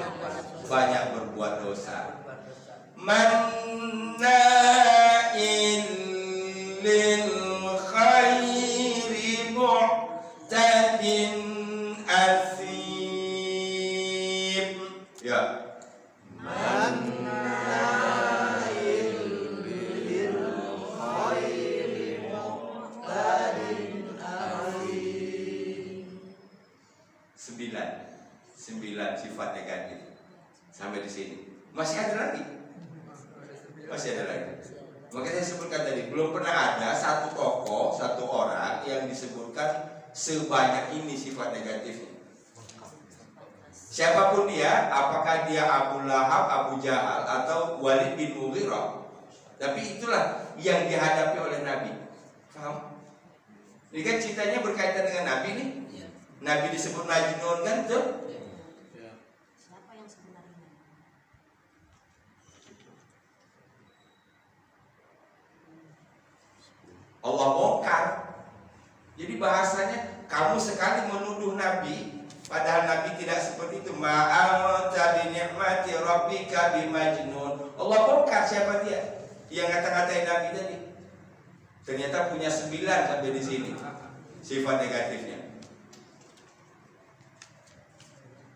banyak berbuat dosa. Manna'in lil khairi mu'tadin asim. Ya. Sembilan sifat negatif. Sampai di sini. Masih ada lagi? Masih ada lagi. Makanya saya sebutkan tadi, belum pernah ada satu tokoh, satu orang yang disebutkan sebanyak ini sifat negatifnya. Siapapun dia, apakah dia Abu Lahab, Abu Jahal, atau Walid bin Mughirah, tapi itulah yang dihadapi oleh Nabi. Paham? Ini kan ceritanya berkaitan dengan Nabi nih. Nabi disebut Majnun kan tuh? Siapa yang sebenarnya? Allah bongkar. Jadi bahasanya kamu sekali menuduh Nabi, padahal Nabi tidak seperti itu. Ma'anta bi ni'mati rabbika bimajnun. Allah bongkar siapa dia yang ngata-ngatain Nabi tadi. Ternyata punya 9 sampai di sini sifat negatifnya.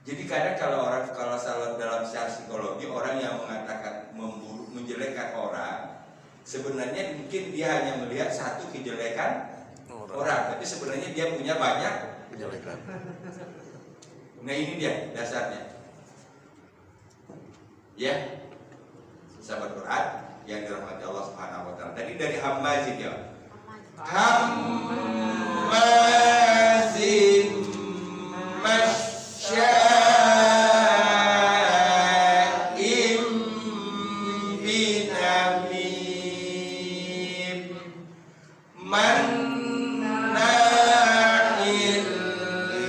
Jadi kadang kalau dalam secara psikologi orang yang mengatakan menjelekkan orang, sebenarnya mungkin dia hanya melihat satu kejelekan orang, tapi sebenarnya dia punya banyak kejelekan. Nah ini dia dasarnya. Ya, sahabat Quran yang dirahmati Allah Subhanahu Wa Taala. Tadi dari Hammazin ya. Hammazin masya'im binamim manna'in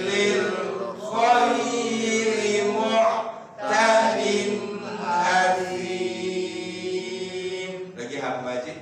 lil khairi mu'tadin athim. Lagi Hammazin